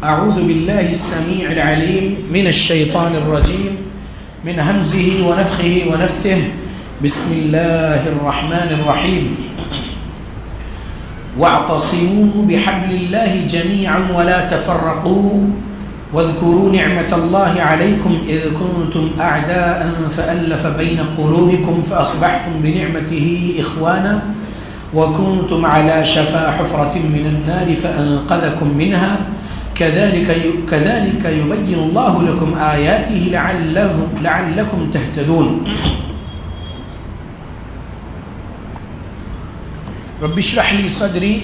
أعوذ بالله السميع العليم من الشيطان الرجيم من همزه ونفخه ونفثه بسم الله الرحمن الرحيم واعتصموا بحبل الله جميعا ولا تفرقوا واذكروا نعمة الله عليكم إذ كنتم أعداء فألف بين قلوبكم فأصبحتم بنعمته إخوانا وكنتم على شفا حفرة من النار فأنقذكم منها كذلك يبين الله لكم آياته لعلكم تهتدون رب اشرح لي صدري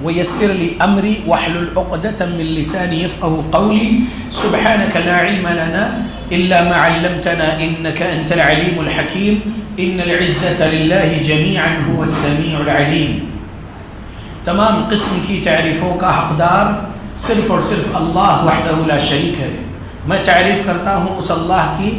ويسر لي أمري واحلل عقدة من لساني يفقه قولي سبحانك لا علم لنا إلا ما علمتنا إنك أنت العليم الحكيم إن العزة لله جميعا هو السميع العليم. تمام قسم کی تعریفوں کا حقدار صرف اور صرف اللہ وحدہ لا شریک ہے. میں تعریف کرتا ہوں اس اللہ کی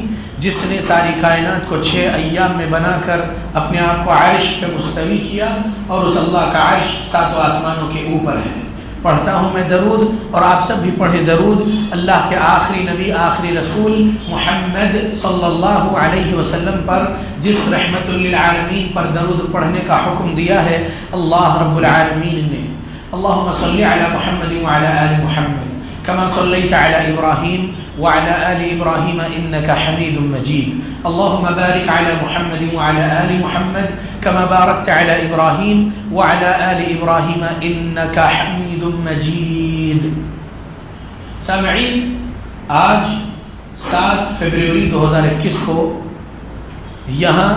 جس نے ساری کائنات کو 6 ایام میں بنا کر اپنے آپ کو عرش پہ مستوی کیا اور اس اللہ کا عرش 7 آسمانوں کے اوپر ہے. پڑھتا ہوں میں درود اور آپ سب بھی پڑھیں درود اللہ کے آخری نبی آخری رسول محمد صلی اللہ علیہ وسلم پر جس رحمت للعالمین پر درود پڑھنے کا حکم دیا ہے اللہ رب العالمین نے. اللہم صلی علی محمد وعلی آل محمد كما صليت على إبراهيم وعلى آل إبراهيم إنك حميد مجيد. اللهم بارك على محمد وعلى آل محمد كما باركت على إبراهيم وعلى آل إبراهيم إنك حميد مجيد. سامعین، آج 7 فروری 2021 کو یہاں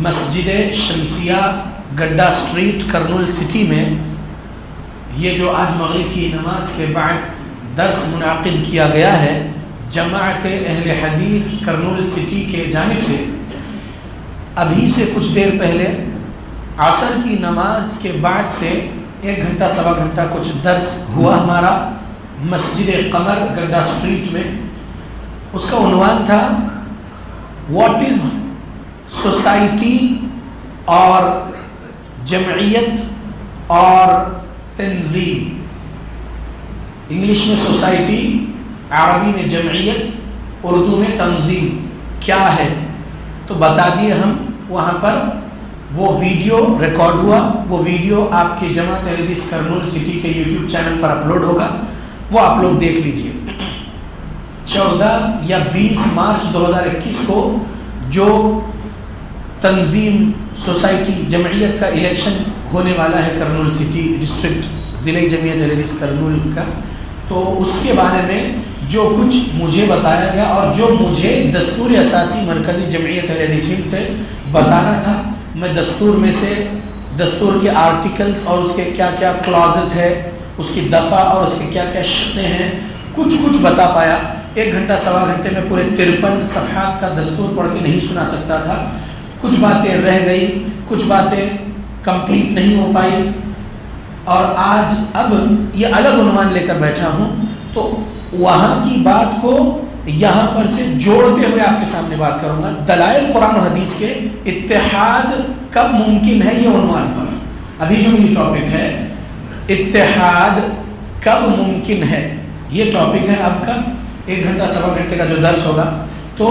مسجد شمسیہ گڈھا اسٹریٹ کرنول سٹی میں یہ جو آج مغرب کی نماز کے بعد درس منعقد کیا گیا ہے جماعت اہل حدیث کرنول سٹی کے جانب سے، ابھی سے کچھ دیر پہلے عصر کی نماز کے بعد سے 1 گھنٹہ سوا گھنٹہ کچھ درس ہوا ہمارا مسجد قمر گڈھا اسٹریٹ میں. اس کا عنوان تھا واٹ از سوسائٹی اور جمعیت اور تنظیم. انگلش میں سوسائٹی، عربی میں جمعیت، اردو میں تنظیم کیا ہے. تو بتا دیے ہم. وہاں پر وہ ویڈیو ریکارڈ ہوا، وہ ویڈیو آپ کے جماعت اہل حدیث کرنول سٹی کے یوٹیوب چینل پر اپلوڈ ہوگا، وہ آپ لوگ دیکھ لیجئے. 14 یا 20 مارچ 2021 کو جو تنظیم سوسائٹی جمعیت کا الیکشن ہونے والا ہے کرنول سٹی ڈسٹرکٹ ضلع جمعیت اہل حدیث کرنول کا، تو اس کے بارے میں جو کچھ مجھے بتایا گیا اور جو مجھے دستور اساسی مرکزی جمعیت اہل حدیث سے بتانا تھا، میں دستور میں سے دستور کے آرٹیکلز اور اس کے کیا کیا کلازز ہے، اس کی دفعہ اور اس کے کیا کیا شرطیں ہیں، کچھ بتا پایا. 1 گھنٹہ سوا گھنٹے میں پورے 53 صفحات کا دستور پڑھ کے نہیں سنا سکتا تھا. کچھ باتیں رہ گئی، کچھ باتیں کمپلیٹ نہیں ہو پائی، اور آج اب یہ الگ عنوان لے کر بیٹھا ہوں تو وہاں کی بات کو یہاں پر سے جوڑتے ہوئے آپ کے سامنے بات کروں گا. دلائل قرآن و حدیث کے اتحاد کب ممکن ہے، یہ عنوان پر ابھی جو میری ٹاپک ہے اتحاد کب ممکن ہے، یہ ٹاپک ہے آپ کا. 1 گھنٹہ سوا گھنٹے کا جو درس ہوگا تو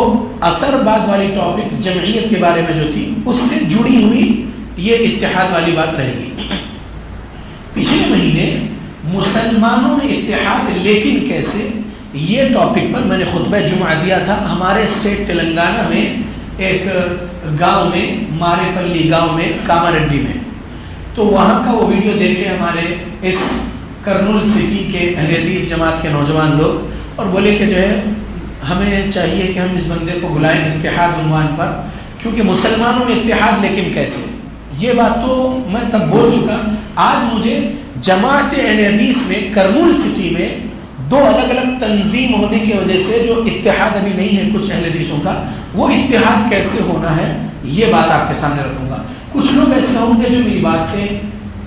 اثر بعد والی ٹاپک جمعیت کے بارے میں جو تھی اس سے جڑی ہوئی یہ اتحاد والی بات رہے گی. پچھلے مہینے مسلمانوں میں اتحاد لیکن کیسے، یہ ٹاپک پر میں نے خطبہ جمعہ دیا تھا ہمارے اسٹیٹ تلنگانہ میں ایک گاؤں میں مارے پلی گاؤں میں کاماریڈی میں. تو وہاں کا وہ ویڈیو دیکھے ہمارے اس کرنول سٹی کے اہل حدیث جماعت کے نوجوان لوگ، اور بولے کہ جو ہے ہمیں چاہیے کہ ہم اس بندے کو بلائیں اتحاد عنوان پر، کیونکہ مسلمانوں میں اتحاد لیکن کیسے. یہ بات تو میں تب بول چکا. آج مجھے جماعت اہل حدیث میں کرنول سٹی میں 2 الگ الگ تنظیم ہونے کی وجہ سے جو اتحاد ابھی نہیں ہے کچھ اہل حدیثوں کا، وہ اتحاد کیسے ہونا ہے یہ بات آپ کے سامنے رکھوں گا. کچھ لوگ ایسے ہوں گے جو میری بات سے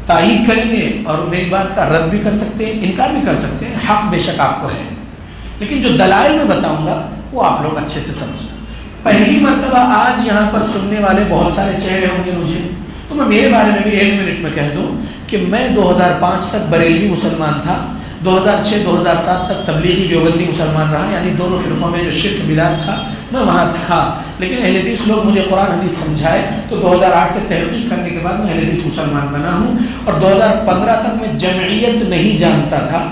تائید کریں گے اور میری بات کا رد بھی کر سکتے ہیں، انکار بھی کر سکتے ہیں، حق بے شک آپ کو ہے، لیکن جو دلائل میں بتاؤں گا وہ آپ لوگ اچھے سے سمجھنا. پہلی مرتبہ آج یہاں پر سننے والے بہت سارے چہرے ہوں گے مجھے، تو میں میرے بارے میں بھی 1 منٹ میں کہہ دوں کہ میں 2005 تک بریلوی مسلمان تھا. 2006-2007 تک تبلیغی دیوبندی مسلمان رہا، یعنی دونوں فرقوں میں جو شرک بدعت تھا میں وہاں تھا، لیکن اہل حدیث لوگ مجھے قرآن حدیث سمجھائے تو 2008 سے تحقیق کرنے کے بعد میں اہل حدیث مسلمان بنا ہوں، اور 2015 تک میں جمعیت نہیں جانتا تھا،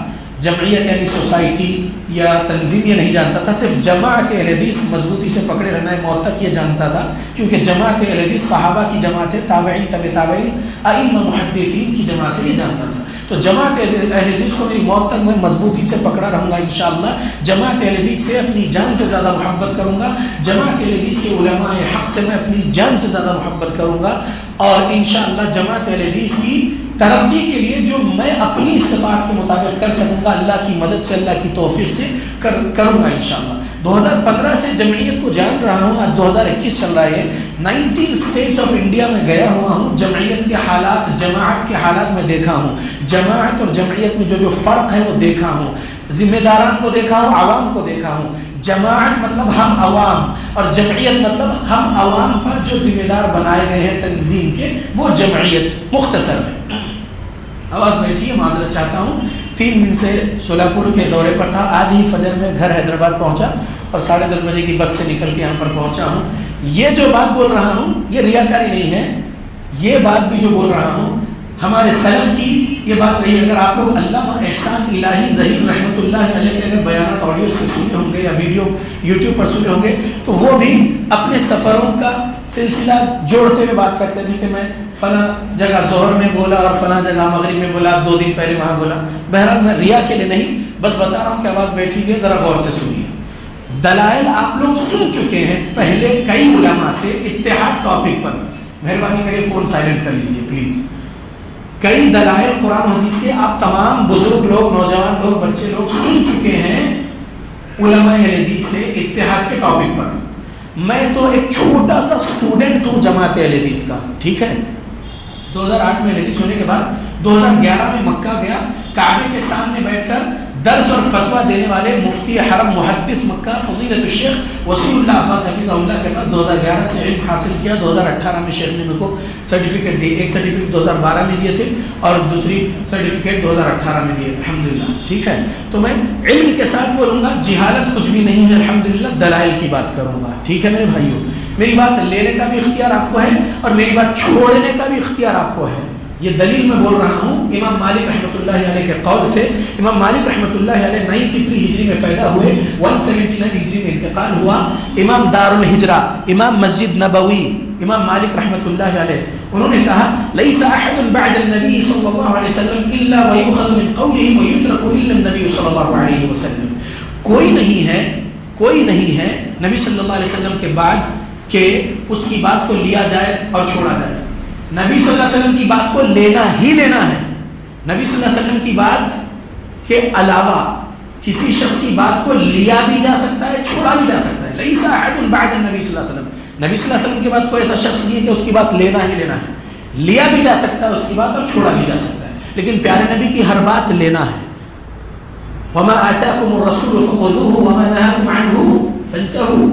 جمعیت یعنی سوسائٹی یا تنظیم یہ نہیں جانتا تھا، صرف جماعت اہل حدیث مضبوطی سے پکڑے رہنا ہے موت تک یہ جانتا تھا، کیونکہ جماعت اہل حدیث صحابہ کی جماعت ہے، تابعین تبع تابعین ائمہ محدثین کی جماعت ہے، یہ جانتا تھا۔ تو جماعت اہل حدیث کو میری موت تک میں مضبوطی سے پکڑا رہوں گا انشاءاللہ، جماعت اہل حدیث سے اپنی جان سے زیادہ محبت کروں گا، جماعت اہل حدیث کے علماء حق سے میں اپنی جان سے زیادہ محبت کروں گا، اور انشاءاللہ جماعت اہل حدیث کی ترقی کے لیے جو میں اپنی استطاعت کے مطابق کر سکوں گا اللہ کی مدد سے، اللہ کی توفیق سے کروں گا انشاءاللہ۔ 2015 سے جمعیت کو جان رہا ہوں، آج 2021 چل رہا ہے، 19 اسٹیٹس آف انڈیا میں گیا ہوا ہوں، جمعیت کے حالات، جماعت کے حالات میں دیکھا ہوں، جماعت اور جمعیت میں جو فرق ہے وہ دیکھا ہوں، ذمہ داران کو دیکھا ہوں، عوام کو دیکھا ہوں۔ جماعت مطلب ہم عوام، اور جمعیت مطلب ہم عوام پر جو ذمہ دار بنائے گئے ہیں تنظیم کے، وہ جمعیت مختصر میں۔ آواز بیٹھی ہے، معذرت چاہتا ہوں، 3 دن سے سولاپور کے دورے پر تھا، آج ہی فجر میں گھر حیدرآباد پہنچا اور 10:30 بجے کی بس سے نکل کے یہاں پر پہنچا ہوں۔ یہ جو بات بول رہا ہوں یہ ریاکاری نہیں ہے، یہ بات بھی جو بول رہا ہوں ہمارے سلف کی یہ بات رہی ہے۔ اگر آپ لوگ علامہ احسان الہی ظہیر رحمۃ اللہ علیہ کے اگر بیانات آڈیو سے سنے ہوں گے یا ویڈیو یوٹیوب پر سنے ہوں گے تو وہ بھی اپنے سفروں کا سلسلہ جوڑتے ہوئے بات کرتے تھے کہ میں فلاں جگہ ظہر میں بولا اور فلاں جگہ مغرب میں بولا، 2 دن پہلے وہاں بولا۔ بہرحال میں ریا کے لیے نہیں، بس بتا رہا ہوں کہ آواز بیٹھی ہے، ذرا غور سے سنیے۔ دلائل آپ لوگ سن چکے ہیں پہلے کئی علماء سے اتحاد ٹاپک پر، مہربانی کرے فون سائلنٹ کر لیجئے پلیز۔ کئی دلائل قرآن حدیث کے آپ تمام بزرگ لوگ، نوجوان لوگ، بچے لوگ سن چکے ہیں علماء حدیث سے اتحاد کے ٹاپک پر۔ میں تو ایک چھوٹا سا اسٹوڈنٹ ہوں جماعت اہل حدیث کا، ٹھیک ہے۔ 2008 میں اہل حدیث ہونے کے بعد 2011 میں مکہ گیا، کعبے کے سامنے بیٹھ کر درس اور فتویٰ دینے والے مفتی حرم محدث مکہ فضیلت الشیخ وسیع اللہ عباس حفظہ اللہ کے پاس 2011 سے علم حاصل کیا۔ 2018 میں شیخ نے میرے کو سرٹیفکیٹ دی، ایک سرٹیفکیٹ 2012 میں دیے تھے اور دوسری سرٹیفکیٹ 2018 میں دیے الحمدللہ، ٹھیک ہے۔ تو میں علم کے ساتھ بولوں گا، جہالت کچھ بھی نہیں ہے الحمدللہ، دلائل کی بات کروں گا، ٹھیک ہے میرے بھائیوں۔ میری بات لینے کا بھی اختیار آپ کو ہے اور میری بات چھوڑنے کا بھی اختیار آپ کو ہے، یہ دلیل میں بول رہا ہوں امام مالک رحمۃ اللہ علیہ کے قول سے۔ امام مالک رحمۃ اللہ علیہ 93 ہجری میں پیدا ہوئے، 179 ہجری میں انتقال ہوا۔ امام دار الہجرہ، امام مسجد نبوی، امام مالک رحمۃ اللہ علیہ، انہوں نے کہا لیس احد بعد النبی صلی اللہ علیہ وسلم الا ویؤخذ من قوله ویترک الا النبی صلی اللہ علیہ وسلم۔ کوئی نہیں ہے نبی صلی اللہ علیہ وسلم کے بعد کہ اس کی بات کو لیا جائے اور چھوڑا جائے۔ نبی صلی اللہ علیہ وسلم کی بات کو لینا ہی لینا ہے، نبی صلی اللہ علیہ وسلم کی بات کے علاوہ کسی شخص کی بات کو لیا بھی جا سکتا ہے، چھوڑا بھی جا سکتا ہے۔ لیس احد بعد النبی صلی اللہ علیہ وسلم، نبی صلی اللہ علیہ وسلم کی بات کو ایسا شخص نہیں ہے کہ اس کی بات لینا ہی لینا ہے، لیا بھی جا سکتا ہے اس کی بات اور چھوڑا بھی جا سکتا ہے، لیکن پیارے نبی کی ہر بات لینا ہے۔ وما آتاکم الرسول فخذوه وما نهاکم عنه فانتهوا،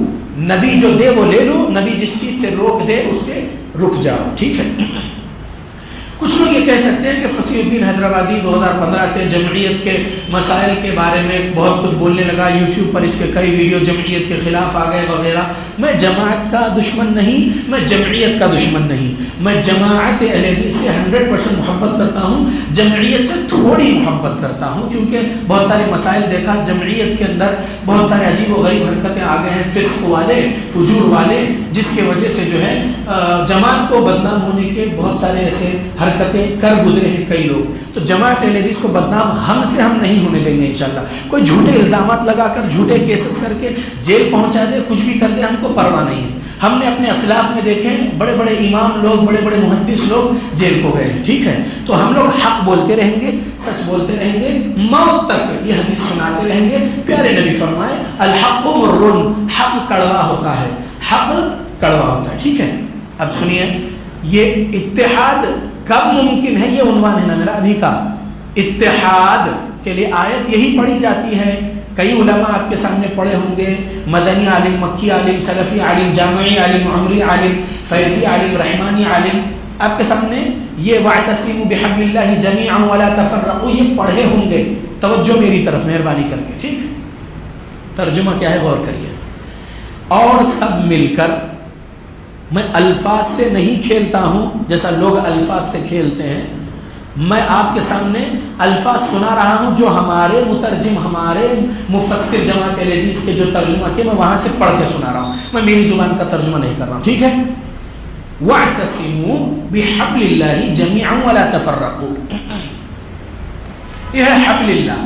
نبی جو دے وہ لے لو، نبی جس چیز سے روک دے اس سے رک جاؤ، ٹھیک ہے۔ کچھ لوگ یہ کہہ سکتے ہیں کہ فصیح الدین حیدرآبادی 2015 سے جمعیت کے مسائل کے بارے میں بہت کچھ بولنے لگا، یوٹیوب پر اس کے کئی ویڈیو جمعیت کے خلاف آ گئے وغیرہ۔ میں جماعت کا دشمن نہیں، میں جمعیت کا دشمن نہیں، میں جماعت اہل حدیث سے 100% محبت کرتا ہوں، جمعیت سے تھوڑی محبت کرتا ہوں، کیونکہ بہت سارے مسائل دیکھا جمعیت کے اندر، بہت سارے عجیب و غریب حرکتیں آ گئے ہیں، فسق والے، فجور والے، جس کی وجہ سے جو ہے جماعت کو بدنام ہونے کے بہت سارے ایسے حرکتیں کر گزرے ہیں کئی لوگ۔ تو جماعت اہل حدیث کو بدنام ہم نہیں ہونے دیں گے انشاءاللہ۔ کوئی جھوٹے الزامات لگا کر، جھوٹے کیسز کر کے جیل پہنچا دے، کچھ بھی کر دے، ہم کو پرواہ نہیں ہے۔ ہم نے اپنے اسلاف میں دیکھے بڑے بڑے امام لوگ، بڑے بڑے محدث لوگ جیل کو گئے ہیں، ٹھیک ہے۔ تو ہم لوگ حق بولتے رہیں گے، سچ بولتے رہیں گے، موت تک یہ حدیث سناتے رہیں گے۔ پیارے نبی فرمائے الحق مر، حق کڑوا ہوتا ہے، حق کڑوا ہوتا ہے، ٹھیک ہے۔ اب سنیے، یہ اتحاد کب ممکن ہے، یہ عنوان ہے نا میرا ابھی کا۔ اتحاد کے لیے آیت یہی پڑھی جاتی ہے، کئی علماء آپ کے سامنے پڑھے ہوں گے، مدنی عالم، مکی عالم، سلفی عالم، جامعی عالم، عمری عالم، فیضی عالم، رحمانی عالم، آپ کے سامنے یہ وَاعْتَصِمُوا بِحَبْلِ اللَّهِ جَمِيعًا وَلَا تَفَرَّقُوا یہ پڑھے ہوں گے۔ توجہ میری طرف مہربانی کر کے، ٹھیک؟ ترجمہ کیا ہے غور کریے. اور سب مل کر، میں الفاظ سے نہیں کھیلتا ہوں جیسا لوگ الفاظ سے کھیلتے ہیں. میں آپ کے سامنے الفاظ سنا رہا ہوں جو ہمارے مترجم، ہمارے مفسر جماعت اہل حدیث کے جو ترجمہ کیے، میں وہاں سے پڑھ کے سنا رہا ہوں، میں میری زبان کا ترجمہ نہیں کر رہا ہوں، ٹھیک ہے؟ وَاعْتَصِمُوا بِحَبْلِ اللَّهِ جَمِيعًا وَلَا تَفَرَّقُوا. یہ ہے حبل اللہ،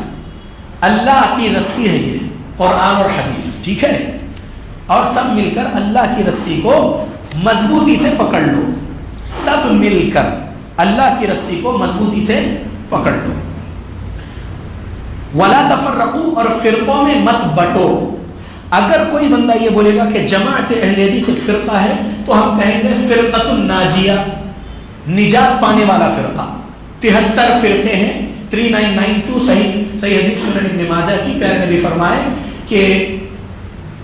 اللہ کی رسی ہے یہ، قرآن اور حدیث، ٹھیک ہے؟ اور سب مل کر اللہ کی رسی کو مضبوطی سے پکڑ لو. سب مل کر اللہ کی رسی کو مضبوطی سے پکڑ لو. وَلَا تَفَرَّقُوا، اور فرقوں میں مت بٹو. اگر کوئی بندہ یہ بولے گا کہ جماعت اہل حدیث ایک فرقہ ہے تو ہم کہیں گے فرقۃ الناجیہ، نجات پانے والا فرقہ. 73 فرقے ہیں، 3992 صحیح حدیث سنن ابن ماجہ کی. پیارے نبی فرمائے کہ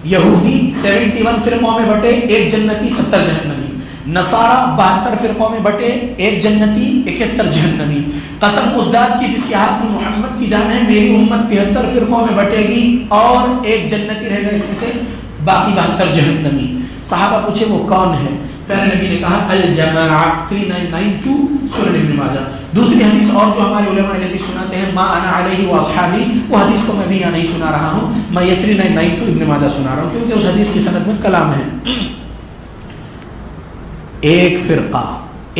یہودی 71 فرقوں میں بٹے، 1 جنتی 70 جہنمی. نصارہ 72 فرقوں میں بٹے، 1 جنتی 71 جہنمی. قسم اس ذات کی جس کے ہاتھ میں محمد کی جان ہے، میری امت 73 فرقوں میں بٹے گی اور 1 جنتی رہے گا، اس میں سے باقی 72 جہنمی. صحابہ پوچھے وہ کون ہے؟ پیارے نبی نے کہا الجماعہ، 3992 سنن ابن ماجہ. دوسری حدیث اور جو ہمارے علماء حدیث سناتے ہیں، ما انا علیہ واصحابی، وہ حدیث کو میں بھی یہاں نہیں سنا رہا ہوں، میں یہ 3992 ابن ماجہ سنا رہا ہوں کیونکہ اس حدیث کی سند میں کلام ہے. ایک فرقہ،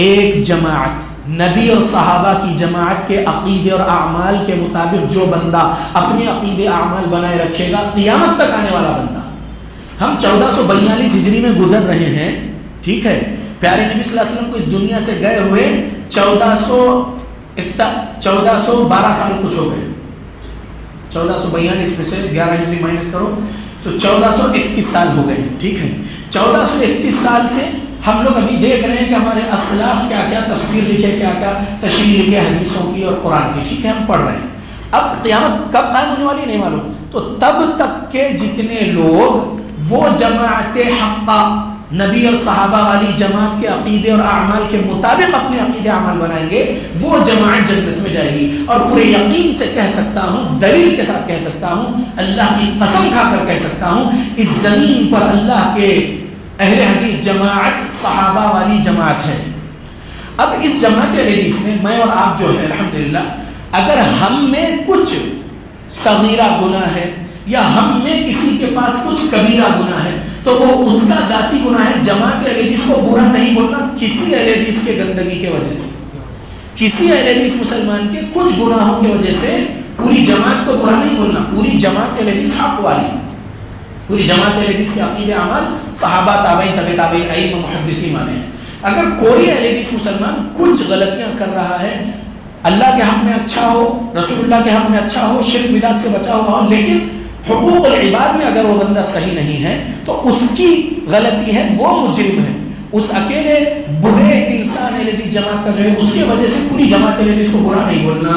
ایک جماعت، نبی اور صحابہ کی جماعت کے عقیدے اور اعمال کے مطابق جو بندہ اپنے عقیدے اعمال بنائے رکھے گا، قیامت تک آنے والا بندہ. ہم 1442 ہجری میں گزر رہے ہیں، ٹھیک ہے؟ پیارے نبی صلی اللہ علیہ وسلم کو اس دنیا سے گئے ہوئے 1412 سال کچھ ہو گئے. 1442 میں سے 11 ہجری مائنس کرو تو 1431 سال ہو گئے، ٹھیک ہے؟ 1431 سال سے ہم لوگ ابھی دیکھ رہے ہیں کہ ہمارے اسلاف کیا کیا تفسیر لکھے، کیا کیا تشریح لکھے حدیثوں کی اور قرآن کی، ٹھیک ہے؟ ہم پڑھ رہے ہیں. اب قیامت کب قائم ہونے والی نہیں معلوم. تو تب تک کے جتنے لوگ وہ جماعت حقہ، نبی اور صحابہ والی جماعت کے عقیدے اور اعمال کے مطابق اپنے عقیدے اعمال بنائیں گے، وہ جماعت جنت میں جائے گی. اور پورے یقین سے کہہ سکتا ہوں، دلیل کے ساتھ کہہ سکتا ہوں، اللہ کی قسم کھا کر کہہ سکتا ہوں، اس زمین پر اللہ کے اہل حدیث جماعت صحابہ والی جماعت ہے. اب اس جماعت اہل حدیث میں اور آپ جو ہے الحمدللہ، اگر ہم میں کچھ صغیرہ گناہ ہے یا ہم میں کسی کے پاس کچھ کبیرہ گناہ ہے تو وہ اس کا ذاتی گناہ ہے. جماعت اہل حدیث کو برا نہیں بولنا کسی اہل حدیث کے گندگی کے وجہ سے، کسی اہل حدیث مسلمان کے کچھ گناہوں کی وجہ سے پوری جماعت کو برا نہیں بولنا. پوری جماعت اہل حدیث حق والی، پوری جماعت اہل حدیث کے عقیدے اعمال صحابہ، تابعین، تبع تابعین، ائمہ، محدثین مانے ہیں. اگر کوئی اہل حدیث مسلمان کچھ غلطیاں کر رہا ہے، اللہ کے حق میں اچھا ہو، رسول اللہ کے حق میں اچھا ہو، شرک بدعت سے بچا ہوا ہو، لیکن حقوق العباد میں اگر وہ بندہ صحیح نہیں ہے تو اس کی غلطی ہے، وہ مجرم ہے. اس اکیلے برے انسان اہل حدیث جماعت کا جو ہے اس کی وجہ سے پوری جماعت اہل حدیث کو برا نہیں بولنا.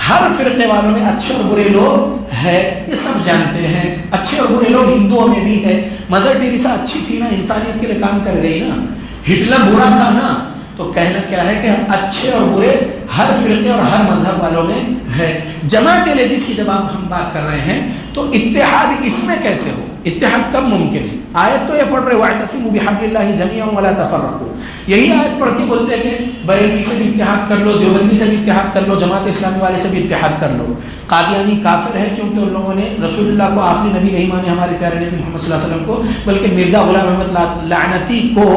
ہر فرقے والوں میں اچھے اور برے لوگ ہیں، یہ سب جانتے ہیں. اچھے اور برے لوگ ہندوؤں میں بھی ہے. مدر ٹیریسا اچھی تھی نا، انسانیت کے لیے کام کر گئی نا. ہٹلر برا تھا نا. تو کہنا کیا ہے کہ اچھے اور برے ہر فرقے اور ہر مذہب والوں میں ہے. جماعت اہل حدیث کی جب ہم بات کر رہے ہیں تو اتحاد اس میں کیسے ہو؟ اتحاد کب ممکن ہے؟ آیت تو یہ پڑھ رہے واعتصموا بحبل اللہ جميعا ولا تفرقوا. یہی آیت پڑھ کے بولتے ہیں کہ بریلوی سے بھی اتحاد کر لو، دیوبندی سے بھی اتحاد کر لو، جماعت اسلامی والے سے بھی اتحاد کر لو. قادیانی کافر ہے کیونکہ ان لوگوں نے رسول اللہ کو آخری نبی نہیں مانے، ہمارے پیارے نبی محمد صلی اللہ علیہ وسلم کو، بلکہ مرزا غلام احمد لعنتی کو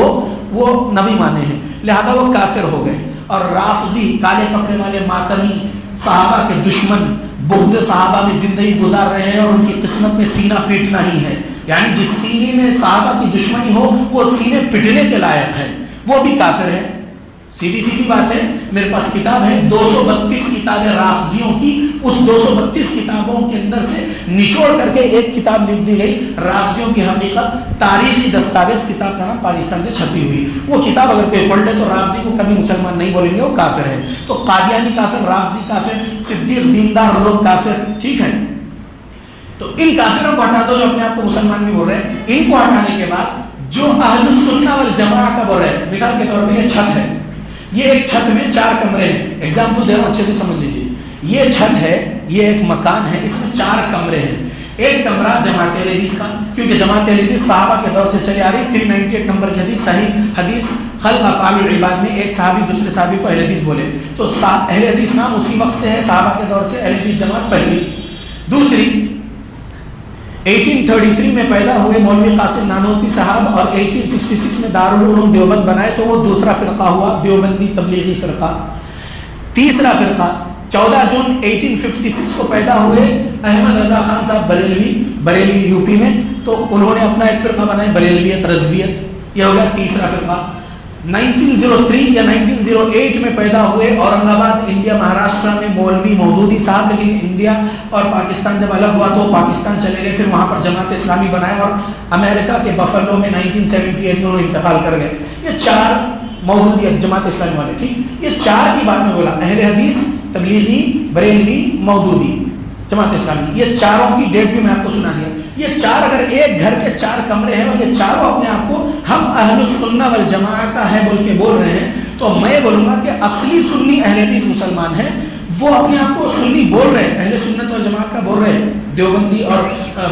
وہ نبی مانے ہیں، لہذا وہ کافر ہو گئے. اور رافضی، کالے کپڑے والے ماتمی، صحابہ کے دشمن، بغض صحابہ میں زندگی گزار رہے ہیں اور ان کی قسمت میں سینہ پیٹنا ہی ہے. یعنی جس سینے میں صحابہ کی دشمنی ہو وہ سینے پٹنے کے لائق ہے، وہ بھی کافر ہے. سیدھی بات ہے. میرے پاس کتاب ہے 232 کتابیں رافضیوں کی. اس 232 کتابوں کے اندر سے نچوڑ کر کے ایک کتاب لکھ دی گئی، رافضیوں کی حقیقت، تاریخی دستاویز. کتاب کا نام پاکستان سے چھپی ہوئی. وہ کتاب اگر کوئی پڑھ لے تو رافضی کو کبھی مسلمان نہیں بولیں گے، وہ کافر ہے. تو قادیانی کافر، رافضی کافر، صدیق دیندار لوگ کافر، ٹھیک ہے. تو ان کافروں کو ہٹا دو جو اپنے آپ کو مسلمان بھی بول رہے ہیں. ان کو ہٹانے کے بعد جو اہل السنہ والجماعہ کا بول رہے ہیں، مثال کے طور پہ یہ چھت ہے، یہ ایک چھت میں 4 کمرے ہیں. ایگزامپل دے رہا ہوں، اچھے سے سمجھ لیجیے. یہ چھت ہے، یہ ایک مکان ہے، اس میں 4 کمرے ہیں. ایک کمرہ جماعت اہل حدیث کا، کیونکہ جماعت اہل حدیث صحابہ کے دور سے چلی آ رہی. 398 نمبر کی حدیث، صحیح حدیث خلق افعال العباد میں ایک صحابی دوسرے صحابی کو اہل حدیث بولے، تو اہل حدیث نام اسی وقت سے ہے، صحابہ کے دور سے اہل حدیث جماعت پہلی. دوسری 1833 میں پیدا ہوئے مولوی قاسم نانوتوی صاحب اور 1866 میں دارالعلوم دیوبند بنائے، تو وہ دوسرا فرقہ ہوا، دیوبندی تبلیغی فرقہ. تیسرا فرقہ 14 جون 1856 کو پیدا ہوئے احمد رضا خان صاحب بریلوی یو پی میں، تو انہوں نے اپنا ایک فرقہ بنایا بریلویت رضویت، یہ ہو گیا تیسرا فرقہ. 1903 یا 1908 میں پیدا ہوئے اورنگ آباد انڈیا مہاراشٹر میں مولوی مودودی صاحب، لیکن انڈیا اور پاکستان جب الگ ہوا تو پاکستان چلے گئے، پھر وہاں پر جماعت اسلامی بنائے اور امریکہ کے بفلو میں 1978 میں انہوں انتقال کر گئے. یہ 4 مودودی جماعت اسلامی والے، ٹھیک. یہ 4 کی بات میں بولا، اہل حدیث، تبلیغی، بریلوی، مودودی، جماعت اسلامی. یہ 4 کی ڈیٹ بھی میں آپ کو سنا دیا. یہ 4 اگر ایک گھر کے 4 کمرے ہیں اور یہ 4 اپنے آپ کو ہم اہل السنہ والجماعہ کا ہے بول کے بول رہے ہیں، تو میں بولوں گا کہ اصلی سنی اہل حدیث مسلمان ہیں، وہ اپنے آپ کو سنی بول رہے ہیں، اہل سنت والجماعت کا بول رہے ہیں، دیوبندی اور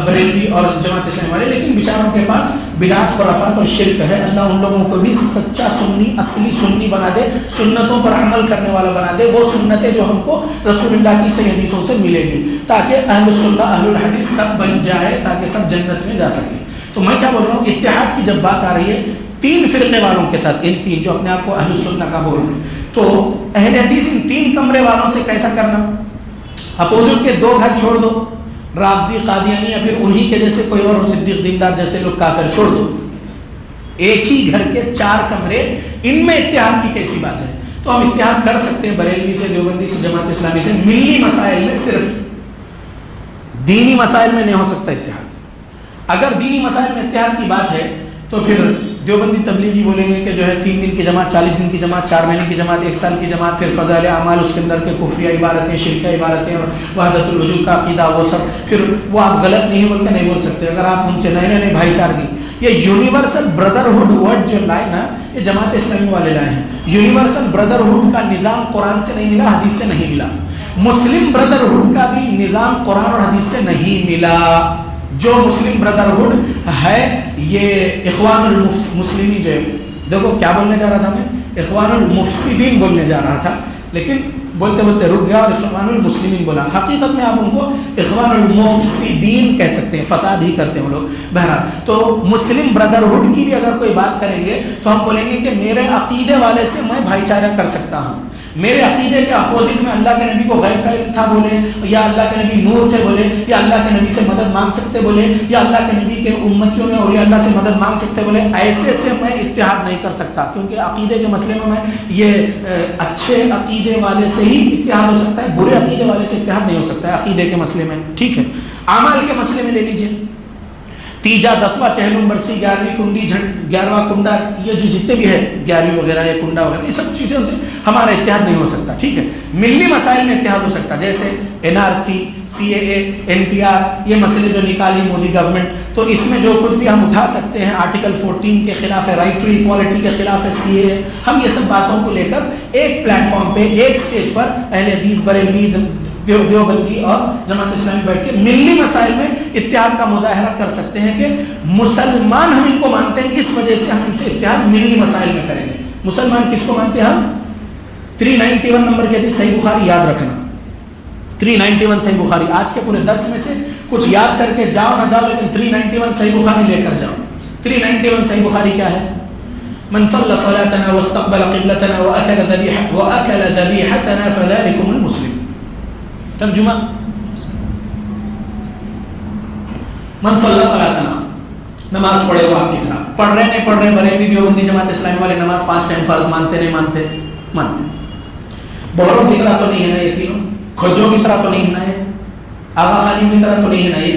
بریلوی اور جماعت اسلامی والے، لیکن بیچاروں کے پاس بدعت، خرافات اور شرک ہے. اللہ ان لوگوں کو بھی سچا سنی، اصلی سنی بنا دے، سنتوں پر عمل کرنے والا بنا دے، وہ سنتیں جو ہم کو رسول اللہ کی صحیح حدیثوں سے ملے گی، تاکہ اہل السنہ اہل الحدیث سب بن جائے، تاکہ سب جنت میں جا سکیں. تو میں کیا بول رہا ہوں، اتحاد کی جب بات آ رہی ہے 3 فرقے والوں کے ساتھ، ان 3 جو اپنے آپ کو اہل السنہ کا بول رہے ہیں، تو اہل حدیث ان 3 کمرے والوں سے کیسا کرنا؟ اپوزٹ کے 2 گھر چھوڑ دو، رافضی، قادیانی یا پھر انہی کے جیسے کوئی اور صدیق دیندار جیسے لوگ کافر، چھوڑ دو. ایک ہی گھر کے 4 کمرے، ان میں اتحاد کی کیسی بات ہے؟ تو ہم اتحاد کر سکتے ہیں بریلوی سے، دیوبندی سے، جماعت اسلامی سے، ملی مسائل میں، صرف دینی مسائل میں نہیں ہو سکتا اتحاد. اگر دینی مسائل میں اتحاد کی بات ہے تو پھر دیوبندی تبلیغی بولیں گے کہ جو ہے 3 دن کی جماعت، 40 دن کی جماعت، 4 مہینے کی جماعت، 1 سال کی جماعت، پھر فضائل اعمال، اس کے اندر کے کفریہ عبارتیں، شرکیہ عبارتیں اور وحدت الوجود کا عقیدہ، وہ سب، پھر وہ آپ غلط نہیں بول کے نہیں بول سکتے اگر آپ ان سے نہیں بھائی چارگی. یہ یونیورسل بردرہڈ ورڈ جو لائے نا، یہ جماعت اسلامی والے لائے ہیں. یونیورسل بردرہڈ کا نظام قرآن سے نہیں ملا، حدیث سے نہیں ملا. مسلم بردرہڈ کا بھی نظام قرآن اور حدیث سے نہیں ملا. جو مسلم بردرہڈ ہے یہ اخوان المسلمین، جو دیکھو کیا بولنے جا رہا تھا میں، اخوان المفسدین بولنے جا رہا تھا، لیکن بولتے بولتے رک گیا اور اخوان المسلمین بولا. حقیقت میں آپ ان کو اخوان المفسدین کہہ سکتے ہیں، فساد ہی کرتے ہیں وہ لوگ. بہرحال تو مسلم بردرہڈ کی بھی اگر کوئی بات کریں گے تو ہم بولیں گے کہ میرے عقیدے والے سے میں بھائی چارہ کر سکتا ہوں. میرے عقیدے کے اپوزٹ میں اللہ کے نبی کو غیب کا علم تھا بولے، یا اللہ کے نبی نور تھے بولے، یا اللہ کے نبی سے مدد مانگ سکتے بولے، یا اللہ کے نبی کے امتیوں میں اولیاء اللہ سے مدد مانگ سکتے بولے، ایسے سے میں اتحاد نہیں کر سکتا. کیونکہ عقیدے کے مسئلے میں یہ اچھے عقیدے والے سے ہی اتحاد ہو سکتا ہے، برے عقیدے والے سے اتحاد نہیں ہو سکتا ہے عقیدے کے مسئلے میں. ٹھیک ہے، اعمال کے مسئلے میں لے لیجئے، تیجا، 10واں، چہلم برسی، 11ویں کنڈی، 11واں کنڈا، یہ جو جتنے بھی ہے 11ویں وغیرہ یا کنڈا وغیرہ، یہ سب چیزوں سے ہمارا اتحاد نہیں ہو سکتا. ٹھیک ہے، ملی مسائل میں اتحاد ہو سکتا، جیسے NRC، CAA، NPR، یہ مسئلے جو نکالی مودی گورنمنٹ، تو اس میں جو کچھ بھی ہم اٹھا سکتے ہیں، آرٹیکل 14 کے خلاف ہے، رائٹ ٹو ایکوالٹی کے خلاف ہے CAA، ہم یہ سب باتوں کو لے کر ایک پلیٹ فارم پہ، ایک سٹیج پر اہل حدیث، بریلوی، دیوبندی اور جماعت اسلامی بیٹھ کے ملی مسائل میں اتحاد کا مظاہرہ کر سکتے ہیں کہ مسلمان ہم ان کو مانتے ہیں، اس وجہ سے ہم ان سے اتحاد ملی مسائل میں کریں گے. مسلمان کس کو مانتے ہیں؟ ہم 391 نمبر کی حدیث صحیح بخاری یاد رکھنا، 391 صحیح بخاری. آج کے پورے درس میں سے کچھ یاد کر کے جاؤ نہ جاؤ، لیکن 391 صحیح بخاری لے کر جاؤ. 391 صحیح بخاری کیا ہے؟ من صلى صلاتنا واستقبل قبلتنا واكل ذبيحتنا فذلكم المسلم. ترجمہ، من صلی صلاتنا، نماز پڑھے وہ آپ کی طرح، پڑھ رہے نہیں پڑھ رہے، بریلوی، دیوبندی، جماعت اسلامی والے نماز 5 ٹائم فرض مانتے نہیں مانتے؟ مانتے. بڑوں کی طرح تو نہیں ہے نا یہ تینوں، کھجوں کی طرح تو نہیں ہے نا یہ، آغا خانی کی طرح تو نہیں ہے نا یہ،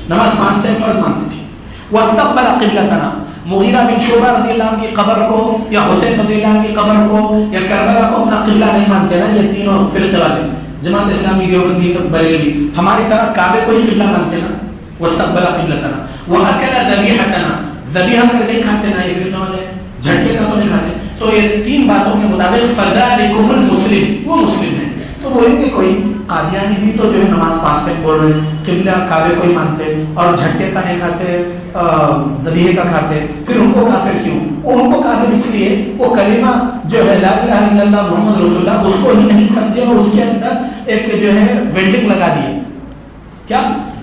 نماز 5 ٹائم فرض مانتے تھے. واستقبل قبلتنا، مغیرہ بن شعبہ رضی اللہ عنہ کی قبر کو یا حسین رضی اللہ عنہ کی قبر کو یا کربلا کو اپنا قبلہ نہیں مانتے نا یہ تینوں فرقے والے، جماعت اسلامی، دیوبندی، بریلوی. ہماری طرح کعبے کو ہی قبلہ مانتے نا. واستقبل قبلتنا واکل ذبیحتنا، ذبیحہ کر کے کھاتے نا یہ فرقے والے، جھٹکے کا تو نہیں کھاتے. تو یہ 3 باتوں کے مطابق فذلکم المسلم، وہ مسلم ہے. تو بولیں گے کوئی قادیانی بھی تو جو ہے نماز 5 ٹائم بول رہے ہیں، قبلہ کعبے کو ہی مانتے اور جھٹکے کا نہیں کھاتے، ذبیحے کا کھاتے، پھر ان کو کافر کیوں؟ ان کو کافر اس لیے وہ کلمہ جو ہے لا الہ الا اللہ محمد رسول اللہ اس کو ہی نہیں سمجھے اور اس کے اندر ایک جو ہے ویلڈنگ لگا دی، کیا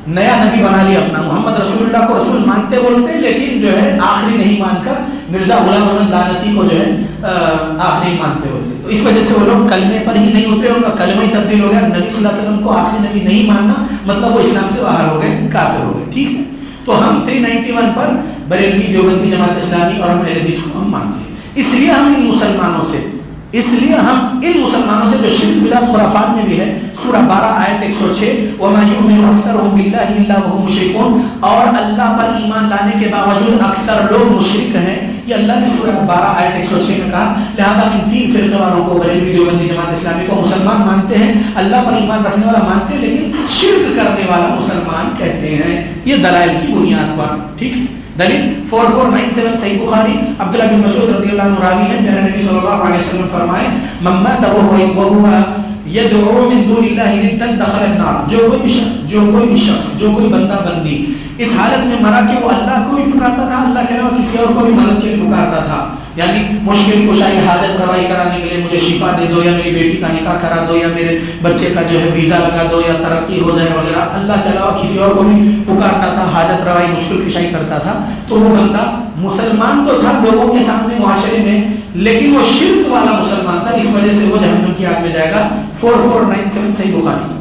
نیا نبی بنا لیا اپنا، محمد رسول اللہ کو رسول مانتے بولتے لیکن جو ہے آخری نہیں مان کر مرزا غلام احمد لعنتی کو جو ہے آخری مانتے بولتے. تو اس وجہ سے وہ لوگ کلمے پر ہی نہیں ہوتے، ان کا کلمہ ہی تبدیل ہو گیا. نبی صلی اللہ علیہ وسلم کو آخری نبی نہیں ماننا مطلب وہ اسلام سے باہر ہو گئے، کافر ہو گئے. ٹھیک ہے، تو ہم 391 پر بریلوی دیوبندی جماعت اسلامی اور ہم اہل حدیث کو ہم مانتے ہیں. اس لیے ہم ان مسلمانوں سے جو شرک بدعت خرافات میں بھی ہے، سورہ 12 آیت 106 وَمَا يُؤْمِنُ أَكْثَرُهُم بِاللَّهِ إِلَّا وَهُمْ مُشْرِكُونَ، اور اللہ پر ایمان لانے کے باوجود اکثر لوگ مشرک ہیں. یہ اللہ نے سورہ 12 آیت 106 میں کہا. لہذا ان 3 فرقے والوں کو، بریلوی دیوبندی جماعت اسلامی کو مسلمان مانتے ہیں، اللہ پر ایمان رکھنے والا مانتے ہیں، لیکن شرک کرنے والا مسلمان کہتے ہیں. یہ دلائل کی بنیاد پر. ٹھیک ہے، دلیل 4497 صحیح بخاری، عبداللہ بن مسعود رضی اللہ عنہ راوی ہے، پیارے نبی صلی اللہ علیہ وسلم فرمائے من مات وهو يدعو من دون الله ندا دخل النار. جو کوئی بھی شخص جو کوئی بندہ بندی اس حالت میں مرا کہ وہ اللہ کو بھی پکارتا تھا، اللہ کے علاوہ کسی اور کو بھی مدد کے لیے پکارتا تھا، یعنی مشکل کشائی حاجت روائی کرانے کے لیے مجھے شفا دے دو، یا میری بیٹی کا نکاح کرا دو، یا میرے بچے کا جو ہے ویزا لگا دو، یا ترقی ہو جائے وغیرہ، اللہ کے علاوہ کسی اور کو بھی پکارتا تھا، حاجت روائی مشکل کشائی کرتا تھا، تو وہ بندہ مسلمان تو تھا لوگوں کے سامنے معاشرے میں، لیکن وہ شرک والا مسلمان تھا، اس وجہ سے وہ جہنم کی آگ میں جائے گا. 4497 صحیح بخاری.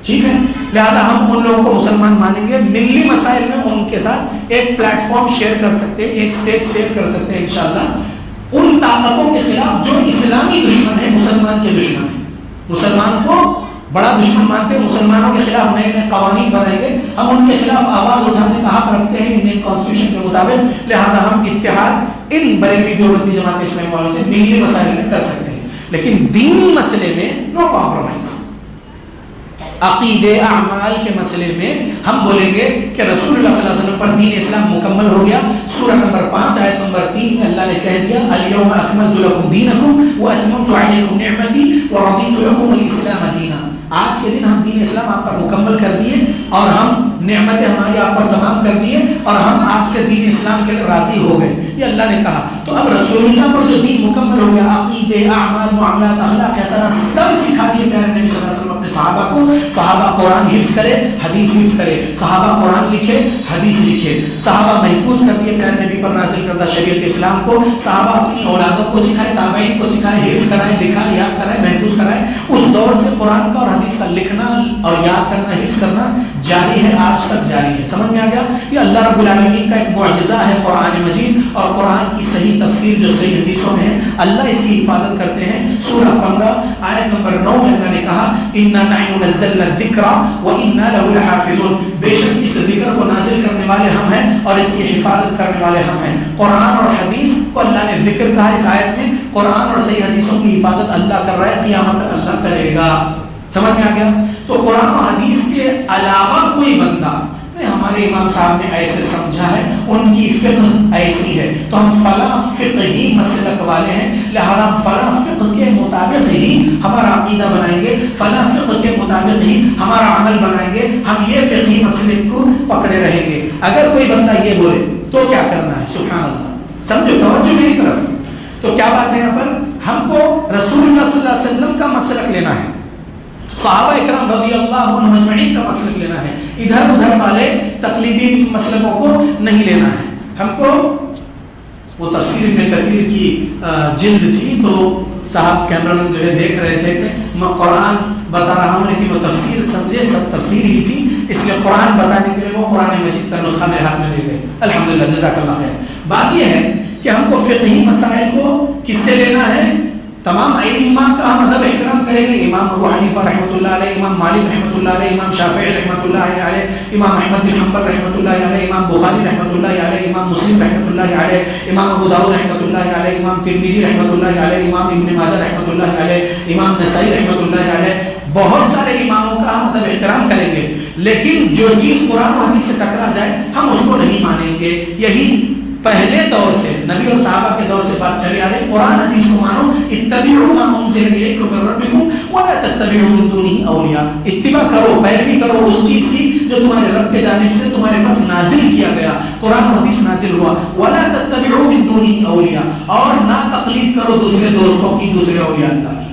ٹھیک ہے، لہذا ہم ان لوگوں کو مسلمان مانیں گے. ملی مسائل میں ان کے ساتھ ایک پلیٹ فارم شیئر کر سکتے ہیں، ایک سٹیج شیئر کر سکتے ہیں انشاءاللہ، ان طاقتوں کے خلاف جو اسلامی دشمن ہے، مسلمان کے دشمن ہے. مسلمان کو بڑا دشمن مانتے ہیں، مسلمانوں کے خلاف نئے نئے قوانین بنائیں گے، ہم ان کے خلاف آواز اٹھانے کا حق رکھتے ہیں انڈین کانسٹیٹیوشن کے مطابق. لہذا ہم اتحاد ان بریلوی دیوبندی جماعت اسلامی والوں سے ملی مسائل میں کر سکتے ہیں، لیکن دینی مسئلے میں نو کمپرومائز. عقیدے اعمال کے مسئلے میں ہم بولیں گے کہ رسول اللہ صلی اللہ علیہ وسلم پر دین اسلام مکمل ہو گیا. سورہ نمبر 5 آیت نمبر 3 میں اللہ نے کہہ دیا الیوم اکملت لکم دینکم واتممت علیکم نعمتی ورضیت لکم الاسلام دینا. آج کے دن ہم دین اسلام آپ پر مکمل کر دیے اور ہم نعمتیں ہماری آپ پر تمام کر دیے اور ہم آپ سے دین اسلام کے لیے راضی ہو گئے. یہ اللہ نے کہا. تو اب رسول اللہ پر جو دین مکمل ہو گیا، عقیدے اعمال معاملات اخلاق ایسا سب سکھا دیے پیارے نبی صلی اللہ علیہ وسلم اپنے صحابہ کو. صحابہ قرآن حفظ کرے، حدیث حفظ کرے، صحابہ قرآن لکھے، حدیث لکھے، صحابہ محفوظ کر دیے پیارے نبی پر نازل کردہ شریعت اسلام کو. صحابہ اپنی اولادوں کو سکھائے، تابعین کو سکھائے، حفظ کرائے، لکھائے، یاد کرائے، محفوظ کرائے. اس دور سے قرآن کا اور حدیث کا لکھنا اور یاد کرنا، حفظ کرنا جاری ہے، آج تک جاری ہے. سمجھ میں آ گیا؟ یہ اللہ رب العالمین کا ایک معجزہ ہے قرآن مجید، اور قرآن کی صحیح تفسیر جو صحیح حدیثوں میں ہے، اللہ اس کی حفاظت کرتے ہیں. سورہ 15 آیت نمبر 9 میں اللہ نے کہا اِنَّا نَحْنُ نَزَّلْنَا الذِّكْرَ وَإِنَّا لَهُ لَحَافِظُونَ. بے شک اس ذکر کو نازل کرنے والے ہم ہیں اور اس کی حفاظت کرنے والے ہم ہیں. قرآن اور حدیث کو اللہ نے ذکر کہا اس آیت میں. قرآن اور صحیح حدیثوں کی حفاظت اللہ کر رہا ہے، قیامت تک اللہ کرے گا. سمجھ میں آ گیا؟ تو قرآن و حدیث کے علاوہ کوئی بندہ، ہمارے امام صاحب نے ایسے سمجھا ہے، ان کی فقہ ایسی ہے تو ہم فلاں فقہی مسلک والے ہیں، لہذا ہم فلاں فقہ کے مطابق ہی ہمارا عقیدہ بنائیں گے، فلاں فقہ کے مطابق ہی ہمارا عمل بنائیں گے، ہم یہ فقہی مسلک کو پکڑے رہیں گے. اگر کوئی بندہ یہ بولے تو کیا کرنا ہے؟ سبحان اللہ، سمجھو، توجہ میری طرف. تو کیا بات ہے یہاں پر؟ ہم کو رسول اللہ صلی اللہ علیہ وسلم کا مسلک لینا ہے، صحابہ اکرام رضی اللہ عنہم مجمعین کا مسلک لینا ہے، ادھر ادھر والے تقلیدی مسلکوں کو نہیں لینا ہے. ہم کو وہ تفسیر ابن کثیر کی جلد تھی تو صاحب کیمرامین جو ہے دیکھ رہے تھے کہ میں قرآن بتا رہا ہوں لیکن وہ تفسیر سمجھے سب تفسیر ہی تھی، اس لیے قرآن بتانے کے لیے وہ قرآن مجید کا نسخہ میرے ہاتھ میں دے گئے. الحمدللہ، جزاک اللہ خیر. بات یہ ہے کہ ہم کو فقہی مسائل کو کس سے لینا ہے؟ تمام ائمہ کا ہم ادب احترام کریں گے. امام ابو حنیفہ رحمۃ اللہ علیہ، امام مالک رحمۃ اللہ علیہ، امام شافعی رحمۃ اللہ علیہ، امام احمد بن حنبل رحمۃ اللہ علیہ، امام بخاری رحمۃ اللہ علیہ، امام مسلم رحمۃ اللہ علیہ، امام ابو داؤد رحمۃ اللہ علیہ، امام ترمذی رحمۃ اللہ علیہ، امام ابن ماجہ رحمۃ اللہ علیہ، امام نسائی رحمۃ اللہ علیہ. بہت سارے اماموں کا ہم ادب احترام کریں گے، لیکن جو چیز قرآن و حدیث سے ٹکرا جائے ہم اس کو نہیں مانیں گے. یہی پہلے دور سے نبی اور صحابہ کے دور سے بات چلی آ رہی ہے، قرآن حدیث کو مانو، اتبعوا ما انزل الیکم من ربکم ولا تتبعوا من دونه اولیاء، اتباع کرو، پیروی کرو اس چیز کی جو تمہارے رب کے جانب سے تمہارے پاس نازل کیا گیا، قرآن و حدیث نازل ہوا، ولا تتبعوا من دونه اولیاء، اور نہ تقلید کرو دوسرے دوستوں کی، دوسرے اولیاء اللہ کی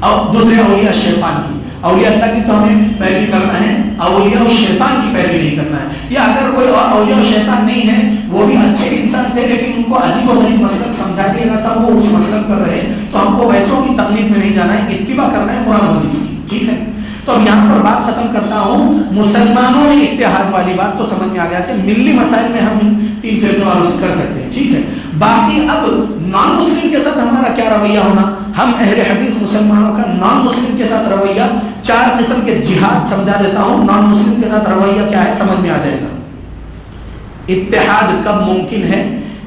اور دوسرے اولیاء شیطان کی۔ اولیاء اللہ کی تو ہمیں پیروی کرنا ہے، اولیاء شیطان کی پیروی نہیں کرنا ہے۔ یا اگر کوئی اور اولیاء شیطان نہیں ہے، وہ بھی اچھے انسان تھے لیکن ان کو عجیب و غریب مسلک سمجھا دیا گیا تھا، وہ اس مسلک پر رہے، تو ہم کو ویسوں کی تقلید میں نہیں جانا ہے، اتباع کرنا ہے قرآن و حدیث کی، ٹھیک ہے۔ تو اب یہاں پر بات ختم کرتا ہوں، مسلمانوں میں اتحاد والی بات تو سمجھ میں آ گیا کہ ملی مسائل میں ہم ان تین فرقے والوں سے کر سکتے ہیں، ٹھیک ہے۔ باقی اب نان مسلم کے ساتھ ہمارا کیا رویہ ہونا، ہم اہل حدیث مسلمانوں کا نان مسلم کے ساتھ رویہ، چار قسم کے جہاد سمجھا دیتا ہوں، نان مسلم کے ساتھ رویہ کیا ہے سمجھ میں آ جائے گا۔ اتحاد کب ممکن ہے،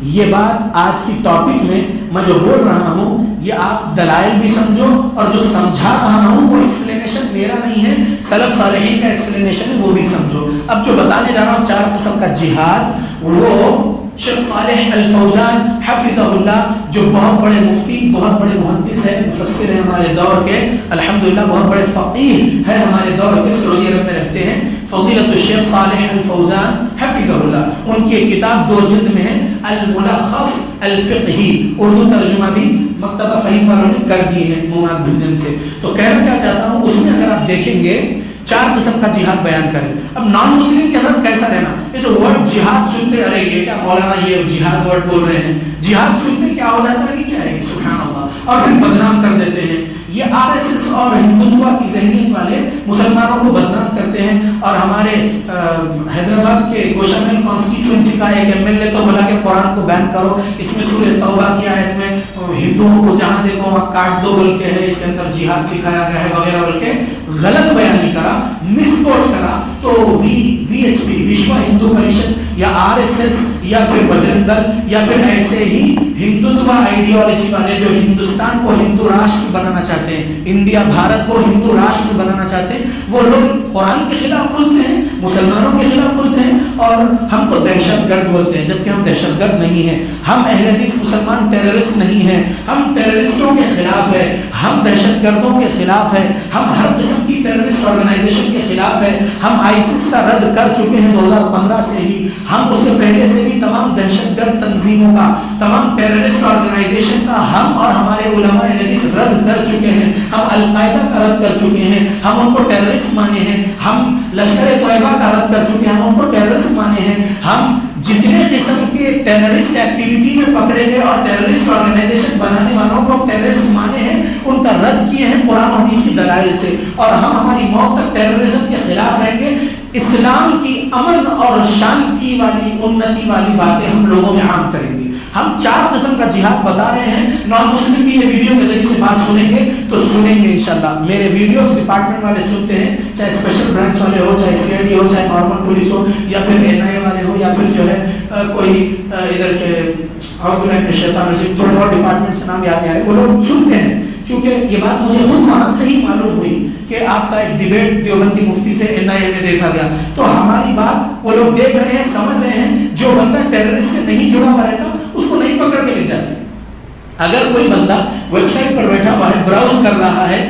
یہ بات آج کی ٹاپک میں جو بول رہا ہوں یہ آپ دلائل بھی سمجھو، اور جو سمجھا رہا ہوں وہ ایکسپلینیشن میرا نہیں ہے، سلف صالحین کا ایکسپلینیشن ہے، وہ بھی سمجھو۔ اب جو بتانے جا رہا ہوں چار قسم کا جہاد، وہ شیخ صالح الفوزان حفظہ اللہ جو بہت بڑے مفتی، بہت بڑے محدث ہے، مفسر ہیں ہمارے دور کے، الحمدللہ بہت بڑے فقیہ ہے ہمارے دور کے، سعودی عرب میں رہتے ہیں، فضیلت الشیخ صالح الفوزان حفظہ اللہ، ان کی ایک کتاب 2 جلد میں ہے، الملخص الفقہی، اردو ترجمہ بھی مکتبہ فہیم والوں نے کر دی ہے موناد بھنجن سے۔ تو کہنا کیا چاہتا ہوں، اس میں اگر آپ دیکھیں گے 4 قسم کا جہاد بیان کریں۔ اب نان مسلم کے ساتھ کیسا رہنا، یہ جو ورڈ جہاد سنتے، ارے یہ کیا مولانا یہ جہاد ورڈ بول رہے ہیں، جہاد سنتے کیا ہو جاتا ہے کہ کیا ہے سبحان اللہ، اور پھر بدنام کر دیتے ہیں۔ یہ RSS اور ہندوتوا کی ذہنیت والے مسلمانوں کو بدنام کرتے ہیں، اور ہمارے حیدرآباد کے گوشامل کانسٹیٹوئنسی کا ایک MLA تو بولا کہ قرآن کو بین کرو، اس میں سورہ توبہ کی آیت میں ہندوؤں کو جہاں دیکھو وہاں کاٹ دو بول کے ہے، اس کے اندر جہاد سکھایا گیا ہے وغیرہ بول کے غلط بیانی کرا، مس کوٹ کرا۔ تو VHP وشو ہندو پریشد یا RSS یا پھر بجرنگ دل یا پھر ایسے ہی ہندوتوا آئیڈیالوجی والے جو ہندوستان کو ہندو راشٹر بنانا چاہتے ہیں، انڈیا بھارت کو ہندو راشٹر بنانا چاہتے ہیں، وہ لوگ قرآن کے خلاف بولتے ہیں، مسلمانوں کے خلاف بولتے ہیں، اور ہم کو دہشت گرد بولتے ہیں، جبکہ ہم دہشت گرد نہیں ہیں، ہم اہل حدیث مسلمان ٹیررسٹ نہیں ہیں، ہم ٹیررسٹوں کے خلاف ہے، ہم دہشت گردوں کے خلاف ہے، ہم ہر قسم کی ٹیررسٹ آرگنائزیشن کے خلاف ہے، ہم ISIS کا رد کر چکے ہیں 2015 سے ہی، ہم اس سے پہلے سے بھی تمام دہشت گرد تنظیموں کا، تمام ٹیررسٹ آرگنائزیشن کا ہم اور ہمارے علماء حدیث رد کر چکے ہیں، ہم القاعدہ کا رد کر چکے ہیں، ہم ان کو ٹیررسٹ مانے ہیں، ہم لشکر طیبہ کا رد کر چکے ہیں، ہم ان کو ٹیررسٹ مانے ہیں، ہم جتنے قسم کے ٹیررسٹ ایکٹیویٹی میں پکڑے گئے اور ٹیررسٹ آرگنائزیشن بنانے والوں کو ٹیررسٹ مانے ہیں، ان کا رد کیے ہیں قرآن و حدیث کی دلائل سے، اور ہم ہماری موت تک ٹیررزم کے خلاف رہیں گے۔ اسلام کی امن اور شانتی والی انتی والی باتیں ہم لوگوں میں عام کریں گے۔ ہم 4 قسم کا جہاد بتا رہے ہیں، نان مسلم بھی یہ ویڈیو کے ذریعے سے بات سنیں گے تو سنیں گے انشاءاللہ۔ میرے ویڈیوز ڈپارٹمنٹ والے سنتے ہیں، چاہے اسپیشل برانچ والے ہو، چاہے CID ہو، چاہے نارمل پولیس ہو، یا پھر NIA والے ہو، یا پھر جو ہے کوئی ادھر کے اور شیطان الرجیم تھوڑے اور ڈپارٹمنٹس کے نام یاد نہیں آ رہے، وہ لوگ سنتے ہیں، کیونکہ یہ بات مجھے خود وہاں سے ہی معلوم ہوئی کہ آپ کا ایک ڈیبیٹ دیوبندی مفتی سے NIA میں دیکھا گیا، تو ہماری بات وہ لوگ دیکھ رہے ہیں، سمجھ رہے ہیں، جو بندہ ٹیررسٹ سے نہیں جڑا ہوا رہتا اس کو نہیں پکڑ کے لے جاتے۔ اگر کوئی بندہ ویب سائٹ پر بیٹھا ہوا ہے، براؤز کر رہا ہے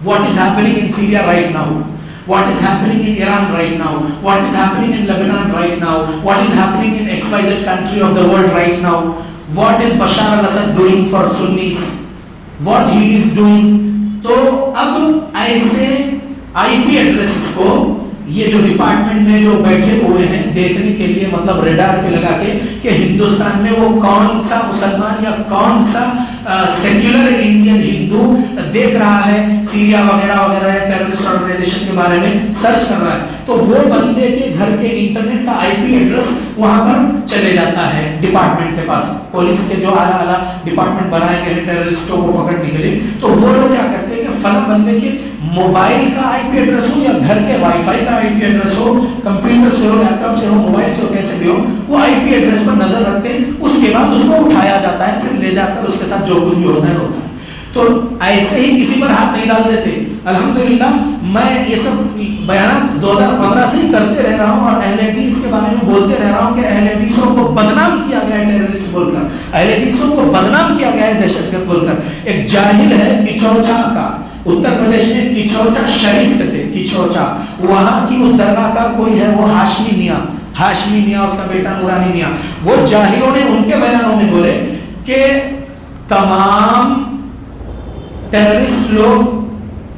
what is happening in Syria right now, what is happening in Iran right now, what is happening in Lebanon right now, what is happening in XYZ country of the world right now, what is Bashar al-Assad doing for Sunnis, what he is doing، تو اب ایسے IP addresses کو یہ جو department میں جو بیٹھے ہوئے ہیں دیکھنے کے لیے، مطلب ریڈار پہ لگا کے کہ ہندوستان میں وہ کون سا مسلمان یا کون سا سیکولر انڈین ہندو دیکھ رہا ہے سیریا وغیرہ وغیرہ ٹیررسٹ آرگنائزیشن کے بارے میں سرچ کر رہا ہے، تو وہ بندے کے گھر کے انٹرنیٹ کا IP ایڈریس وہاں پر چلے جاتا ہے ڈپارٹمنٹ کے پاس، پولیس کے جو اعلیٰ ڈپارٹمنٹ بنائے گئے ہیں ٹیررسٹوں کو پکڑنے کے لیے، تو وہ لوگ کیا کرتے ہیں کہ فلاں بندے کے موبائل کا IP ایڈریس ہو یا گھر کے وائی فائی کا IP ایڈریس ہو، کمپیوٹر سے ہو، لیپ ٹاپ سے ہو، موبائل سے ہو، کیسے بھی ہو، وہ IP ایڈریس پر نظر رکھتے ہیں، اس کے بعد اس کو اٹھایا جاتا ہے، پھر لے جا کر اس کے ساتھ جو کچھ بھی ہوتا ہے ہوتا ہے۔ تو ایسے ہی کسی پر ہاتھ نہیں ڈال دیتے۔ الحمدللہ میں یہ سب بیانات 2015 سے ہی کرتے رہ رہا ہوں اور اہل حدیث کے بارے میں بولتے رہ رہا ہوں کہ اہل حدیثوں کو بدنام کیا گیا ہے ٹیررسٹ بول کر، اہل حدیثوں کو بدنام کیا گیا ہے دہشت گرد بول کر. ایک جاہل ہے کچوچا کا، اتر پردیش میں کچوچا شریف کہتے ہیں، کچوچا، وہاں کی اس درگاہ کا کوئی ہے وہ ہاشمی میاں، ہاشمی میاں اس کا بیٹا نورانی میاں. وہ جاہلوں نے ان کے بیانوں میں بولے کہ تمام ٹیررسٹ لوگ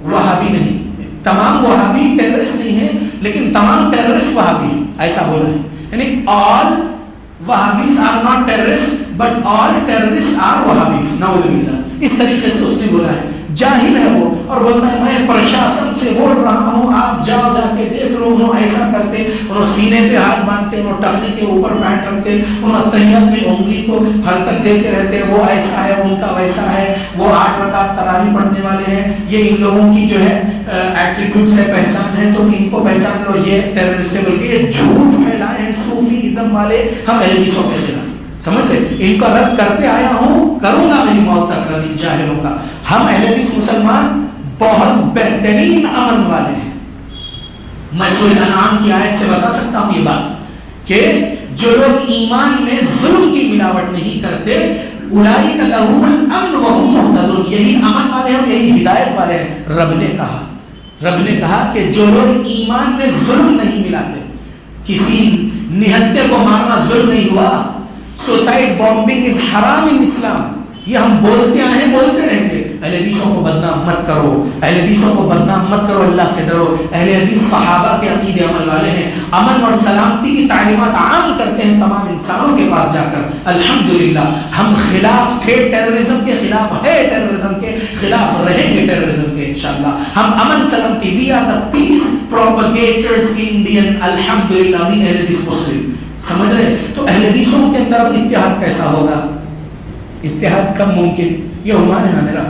وہابی نہیں، تمام وہابی ٹیررسٹ نہیں ہیں لیکن تمام ٹیررسٹ وہابی ہیں، ایسا بولا ہے. یعنی all Wahhabis are not terrorist but all terrorist are Wahhabis, نعوذ باللہ. اس طریقے سے اس نے بولا ہے. جاہل ہے وہ اور بولتا ہے میں پرشاسن سے بول رہا ہوں، آپ جاؤ جا کے دیکھ لو. انہوں ایسا کرتے، انہوں سینے پہ ہاتھ باندھتے، انہوں ٹہنے کے اوپر پینٹ رکھتے، انہوں تحیات میں انگلی کو حرکت دیتے رہتے، وہ ایسا ہے ان کا ویسا ہے، وہ 8 رکعت تراویح پڑھنے والے ہیں، یہ ان لوگوں کی جو ہے ایٹریبیوٹس ہے، پہچان ہے، تو ان کو پہچان لو، یہ ٹیررسٹ ہے. بلکہ یہ جھوٹ پھیلائے ہیں صوفی ازم والے ہم اہل حدیثوں کے خلاف. سمجھ لے، ان کا رد کرتے آیا ہوں، کروں گا میری موت تک رد ان جاہلوں کا. ہم اہل حدیث مسلمان بہت بہترین امن والے ہیں. میں سورہ انعام کی آیت سے بتا سکتا ہوں یہ بات کہ جو لوگ ایمان میں ظلم کی ملاوٹ نہیں کرتے اولئک لہم الامن وہم مہتدون، یہی امن والے ہیں، یہی ہدایت والے ہیں. رب نے کہا کہ جو لوگ ایمان میں ظلم نہیں ملاتے، کسی نہتے کو مارنا ظلم نہیں ہوا، سوسائڈ بامبنگ از حرام ان اسلام. یہ ہم بولتے آئے ہیں، بولتے رہیں گے. اہل حدیثوں کو بدنام مت کرو، اہل حدیثوں کو بدنام مت کرو، اللہ سے ڈرو. اہل حدیث صحابہ کے عقیدے عمل والے ہیں، امن اور سلامتی کی تعلیمات عام کرتے ہیں تمام انسانوں کے پاس جا کر. الحمدللہ ہم خلاف تھے ٹیررزم کے خلاف، ہے ٹیررزم کے خلاف، رہیں گے ٹیررزم کے انشاءاللہ. ہم امن سلامتی، we are the piece پروپیگیٹرز Indian. الحمدللہ وی اہل حدیث مسلم. سمجھ رہے؟ تو اہل حدیثوں کے اندر اب اتحاد کیسا ہوگا؟ اتحاد کب ممکن؟ یہ عنوان ہے نا میرا.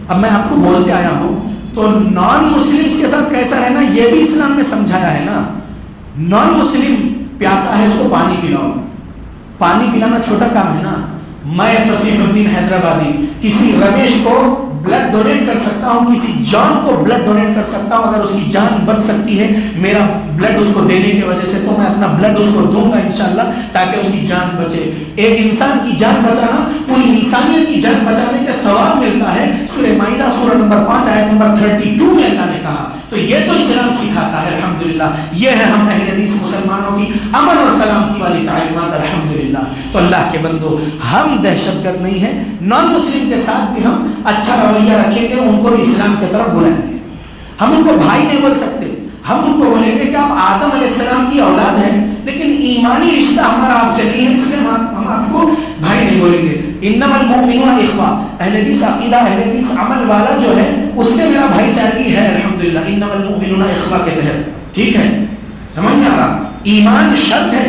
اب میں آپ کو بولتے آیا ہوں تو نان مسلمز کے ساتھ کیسا رہنا یہ بھی اسلام نے سمجھایا ہے نا. نان مسلم پیاسا ہے، اس کو پانی پلاؤ. پانی پلانا چھوٹا کام ہے نا. میں فصیح الدین حیدرآبادی کسی رمیش کو بلڈ ڈونیٹ کر سکتا ہوں، کسی جان کو بلڈ ڈونیٹ کر سکتا ہوں. اگر اس کی جان بچ سکتی ہے میرا بلڈ اس کو دینے کی وجہ سے، تو میں اپنا بلڈ اس کو دوں گا انشاءاللہ تاکہ اس کی جان بچے. ایک انسان کی جان بچانا پوری انسانیت کی جان بچانے کا ثواب ملتا ہے. سورہ مائدہ سورہ نمبر 5 آیت نمبر 32 میں اللہ نے کہا. تو یہ تو اسلام سکھاتا ہے. الحمدللہ یہ ہے ہم اہل حدیث مسلمانوں کی امن اور سلامتی والی تعلیمات. الحمدللہ. تو اللہ کے بندو، ہم دہشت گرد نہیں ہیں. نان مسلم کے ساتھ بھی ہم اچھا رویہ رکھیں گے، ان کو بھی اسلام کی طرف بلائیں گے. ہم ان کو بھائی نہیں بول سکتے، ہم ان کو بولیں گے کہ آپ آدم علیہ السلام کی اولاد ہیں لیکن ایمانی رشتہ ہمارا آپ سے نہیں ہے، اس لیے ہم آپ کو بھائی نہیں بولیں گے. انما المؤمنون اخوہ، اہل حدیث عقیدہ، اہل حدیث عمل والا جو ہے اس سے میرا بھائی چارگی ہے. الحمدللہ انما المؤمنون اخوہ کے تحت. ٹھیک ہے، سمجھ میں آ رہا؟ ایمان شرط ہے،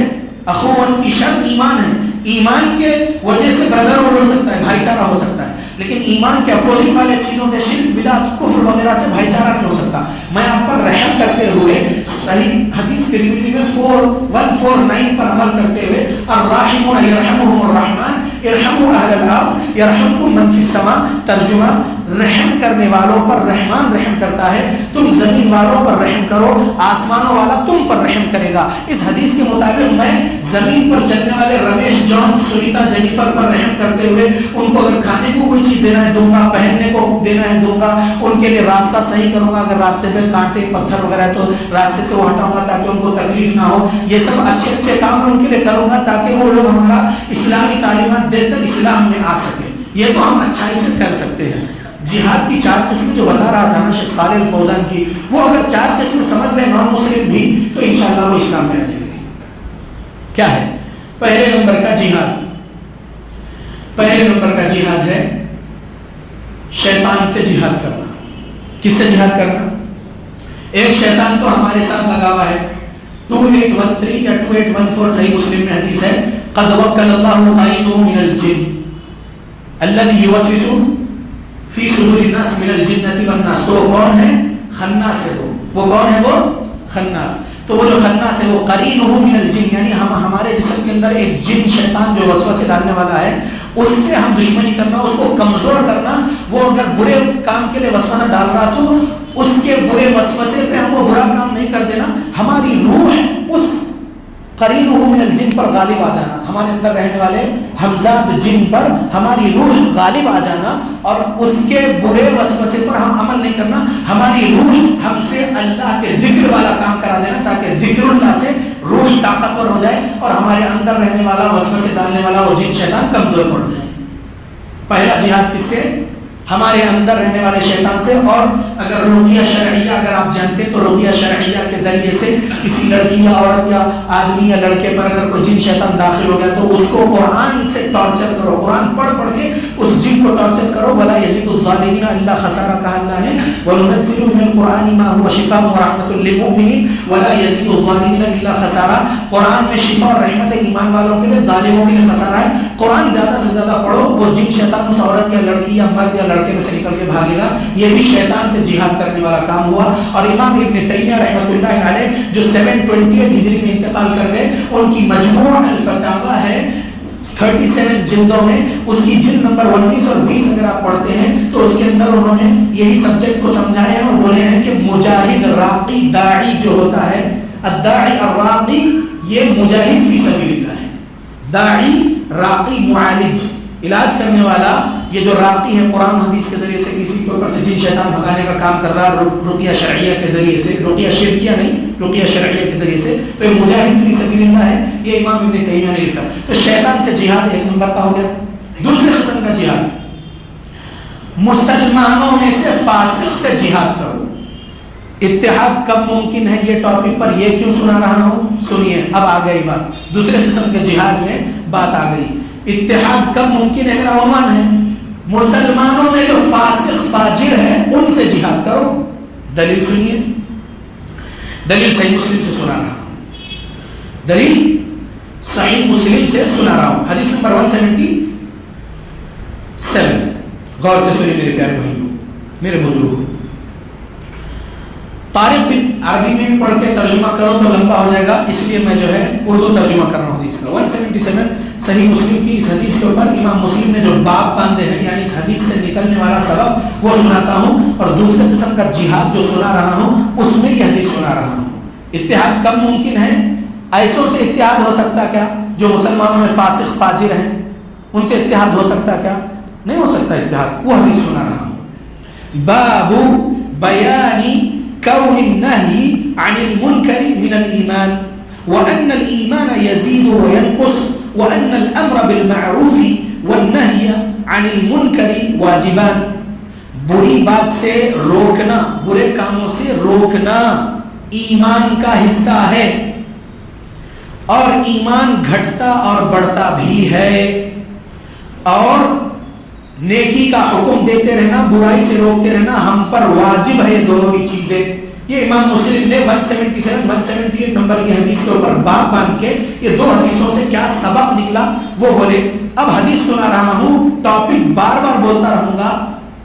اخوت کی شرط ایمان ہے. ایمان کے وجہ سے بردر ہو سکتا ہے، بھائی چارہ ہو سکتا ہے، لیکن ایمان کے اپوزٹ والے چیزوں سے، شرک، بدعت، کفر وغیرہ سے بھائی چارہ نہیں ہو سکتا. میں آپ پر رحم کرتے ہوئے صحیح حدیث ترمذی میں 4149 پر عمل کرتے ہوئے الراحمون یرحمهم الرحمن ارحموا اہل الارض یرحمکم من فی السماء، ترجمہ رحم کرنے والوں پر رحمان رحم کرتا ہے، تم زمین والوں پر رحم کرو، آسمانوں والا تم پر رحم کرے گا. اس حدیث کے مطابق میں زمین پر چلنے والے رمیش، جان، سنیتا، جینیفر پر رحم کرتے ہوئے ان کو اگر کھانے کو کوئی چیز دینا ہے دوں گا، پہننے کو دینا ہے دوں گا، ان کے لیے راستہ صحیح کروں گا. اگر راستے پہ کانٹے پتھر وغیرہ تو راستے سے وہ ہٹاؤں گا تاکہ ان کو تکلیف نہ ہو. یہ سب اچھے اچھے کام میں ان کے لیے کروں گا تاکہ وہ لوگ ہمارا اسلامی تعلیمات دے کر اسلام میں آ سکے. یہ تو ہم اچھائی سے کر سکتے ہیں. جہاد کی 4 قسمیں جو بتا رہا تھا نا شیخ صالح الفوزان کی، وہ اگر 4 قسمیں سمجھ لیں نان مسلم بھی تو انشاءاللہ وہ اسلام میں آ جائیں گے. کیا ہے؟ پہلے نمبر کا جہاد، پہلے نمبر کا جہاد ہے شیطان سے جہاد کرنا. کس سے جہاد کرنا؟ ایک شیطان تو ہمارے ساتھ لگا ہوا ہے. 2813 یا 2814 صحیح مسلم میں حدیث ہے، قد وکل اللہ قائنہ من الجن الذی یوسوس فی صدور الناس من الجنۃ والناس. تو وہ کون ہے؟ خناس ہے. وہ کون ہے؟ وہ خناس. تو وہ جو خناس ہے وہ قرینہ من الجن، یعنی ہمارے جسم کے اندر ایک جن شیطان جو وسوسے ڈالنے والا ہے، اس سے ہم دشمنی کرنا، اس کو کمزور کرنا. وہ اگر برے کام کے لیے وسوسہ ڈال رہا تو اس کے برے وسوسے پہ ہم وہ برا کام نہیں کر دینا، ہماری روح اس قرینہ من الجن پر غالب آ جانا، ہمارے اندر رہنے والے ہمزاد جن پر ہماری روح غالب آ جانا اور اس کے برے وسوسے پر ہم عمل نہیں کرنا، ہماری روح ہم سے اللہ کے ذکر والا کام کرا دینا تاکہ ذکر اللہ سے روح طاقتور ہو جائے اور ہمارے اندر رہنے والا وسوسے ڈالنے والا وہ جن شیطان کمزور پڑ جائے۔ پہلا جہاد کس سے؟ ہمارے اندر رہنے والے شیطان سے۔ اور اگر رقیہ شرعیہ اگر آپ جانتے تو رقیہ شرعیہ کے ذریعے سے کسی لڑکی یا عورت یا آدمی یا لڑکے پر اگر کوئی جن شیطان داخل ہو گیا تو اس کو قرآن سے ٹارچر کرو، قرآن پڑھ پڑھ کے اس جن کو ٹارچر کرو۔ ولا یزید الظالمین الا خسارہ، کہا اللہ نے وننزل من القرآن ما هو شفاء ورحمۃ للمؤمنین ولا یزید الظالمین الا خسارہ۔ قرآن میں شفا اور رحمت ہے ایمان والوں کے لیے، ظالموں کے لیے خسارہ ہے۔ قرآن زیادہ سے زیادہ پڑھو، وہ جن شیطان اس عورت یا لڑکی یا مرد یا لڑکے میں سے نکل کے بھاگے گا۔ یہ بھی شیطان سے جہاد کرنے والا کام ہوا۔ اور امام ابن تیمیہ رحمۃ اللہ علیہ جو 728 ہجری میں انتقال کر گئے، ان کی مجموع الفتاوی ہے 37 جلدوں میں، اس کی جلد نمبر 19 اور 20 اگر آپ پڑھتے ہیں تو اس کے اندر انہوں نے یہی سبجیکٹ کو سمجھایا ہے اور بولے ہیں کہ مجاہد راقی داعی جو ہوتا ہے، الداعی الراقی یہ مجاہد فی سبیل اللہ ہے، داعی راقی معالج علاج کرنے والا، یہ جو راقی ہے قرآن حدیث کے ذریعے سے کسی کے اوپر سے جن شیطان بھگانے کا کام کر رہا ہے رقیہ شرعیہ کے ذریعے سے، رقیہ شرکیہ نہیں، رقیہ شرعیہ کے ذریعے سے، تو یہ مجاہد فی سبیل اللہ ہے، یہ امام ابن تیمیہ نے لکھا۔ تو شیطان سے جہاد ایک نمبر کا ہو گیا۔ دوسرے قسم کا جہاد، مسلمانوں میں سے فاسق سے جہاد کرو۔ اتحاد کب ممکن ہے، یہ ٹاپک پر یہ کیوں سنا رہا ہوں، سنیے اب آ گئی بات، دوسرے قسم کے جہاد میں بات آ گئی۔ اتحاد کب ممکن ہے، میرا عنوان ہے مسلمانوں میں جو فاسق فاجر ہیں ان سے جہاد کرو۔ دلیل سنیے، دلیل صحیح مسلم سے سنا رہا ہوں، دلیل صحیح مسلم سے سنا رہا ہوں، حدیث نمبر 177۔ غور سے سنیے میرے پیارے بھائیوں، میرے بزرگوں، طارق بن عربی میں بھی پڑھ کے ترجمہ کرو تو لمبا ہو جائے گا، اس لیے میں جو ہے اردو ترجمہ کر رہا ہوں حدیث کا۔ 177 صحیح مسلم کی اس حدیث کے اوپر امام مسلم نے جو باب باندھے ہیں، یعنی اس حدیث سے نکلنے والا سبب وہ سناتا ہوں، اور دوسرے قسم کا جہاد جو سنا رہا ہوں اس میں یہ حدیث سنا رہا ہوں۔ اتحاد کب ممکن ہے؟ ایسوں سے اتحاد ہو سکتا کیا جو مسلمانوں میں فاسق فاجر ہیں، ان سے اتحاد ہو سکتا کیا؟ نہیں ہو سکتا اتحاد، وہ حدیث سنا رہا ہوں۔ باب بیانی كون النهي عن المنكر من الإيمان وأن الإيمان يزيد وينقص وأن الأمر بالمعروف والنهي عن المنكر واجبان۔ بری بات سے روکنا، برے کاموں سے روکنا ایمان کا حصہ ہے، اور ایمان گھٹتا اور بڑھتا بھی ہے، اور نیکی کا حکم دیتے رہنا، برائی سے روکتے رہنا ہم پر واجب ہے، یہ دونوں بھی چیزیں۔ یہ امام مسلم نے 177 178 نمبر کی حدیث کے اوپر باب باندھ کے یہ دو حدیثوں سے کیا سبق نکلا وہ بولے۔ اب حدیث سنا رہا ہوں، ٹاپک بار بار بولتا رہوں گا،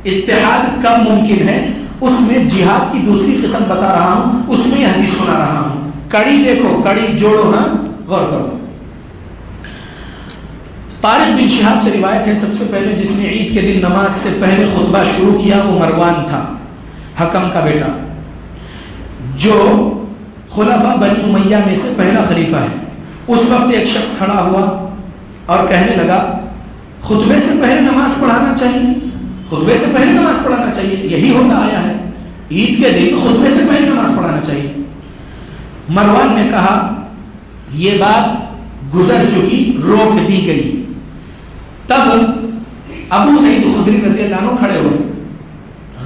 اتحاد کب ممکن ہے، اس میں جہاد کی دوسری قسم بتا رہا ہوں، اس میں یہ حدیث سنا رہا ہوں۔ کڑی دیکھو، کڑی جوڑو، ہاں غور کرو۔ طارق بن شہاب سے روایت ہے، سب سے پہلے جس نے عید کے دن نماز سے پہلے خطبہ شروع کیا وہ مروان تھا، حکم کا بیٹا، جو خلفاء بنی امیہ میں سے پہلا خلیفہ ہے۔ اس وقت ایک شخص کھڑا ہوا اور کہنے لگا خطبے سے پہلے نماز پڑھانا چاہیے، خطبے سے پہلے نماز پڑھانا چاہیے، یہی ہوتا آیا ہے، عید کے دن خطبے سے پہلے نماز پڑھانا چاہیے۔ مروان نے کہا یہ بات گزر چکی، روک دی گئی۔ تب ابو سعید خدری رضی اللہ عنہ کھڑے ہوئے۔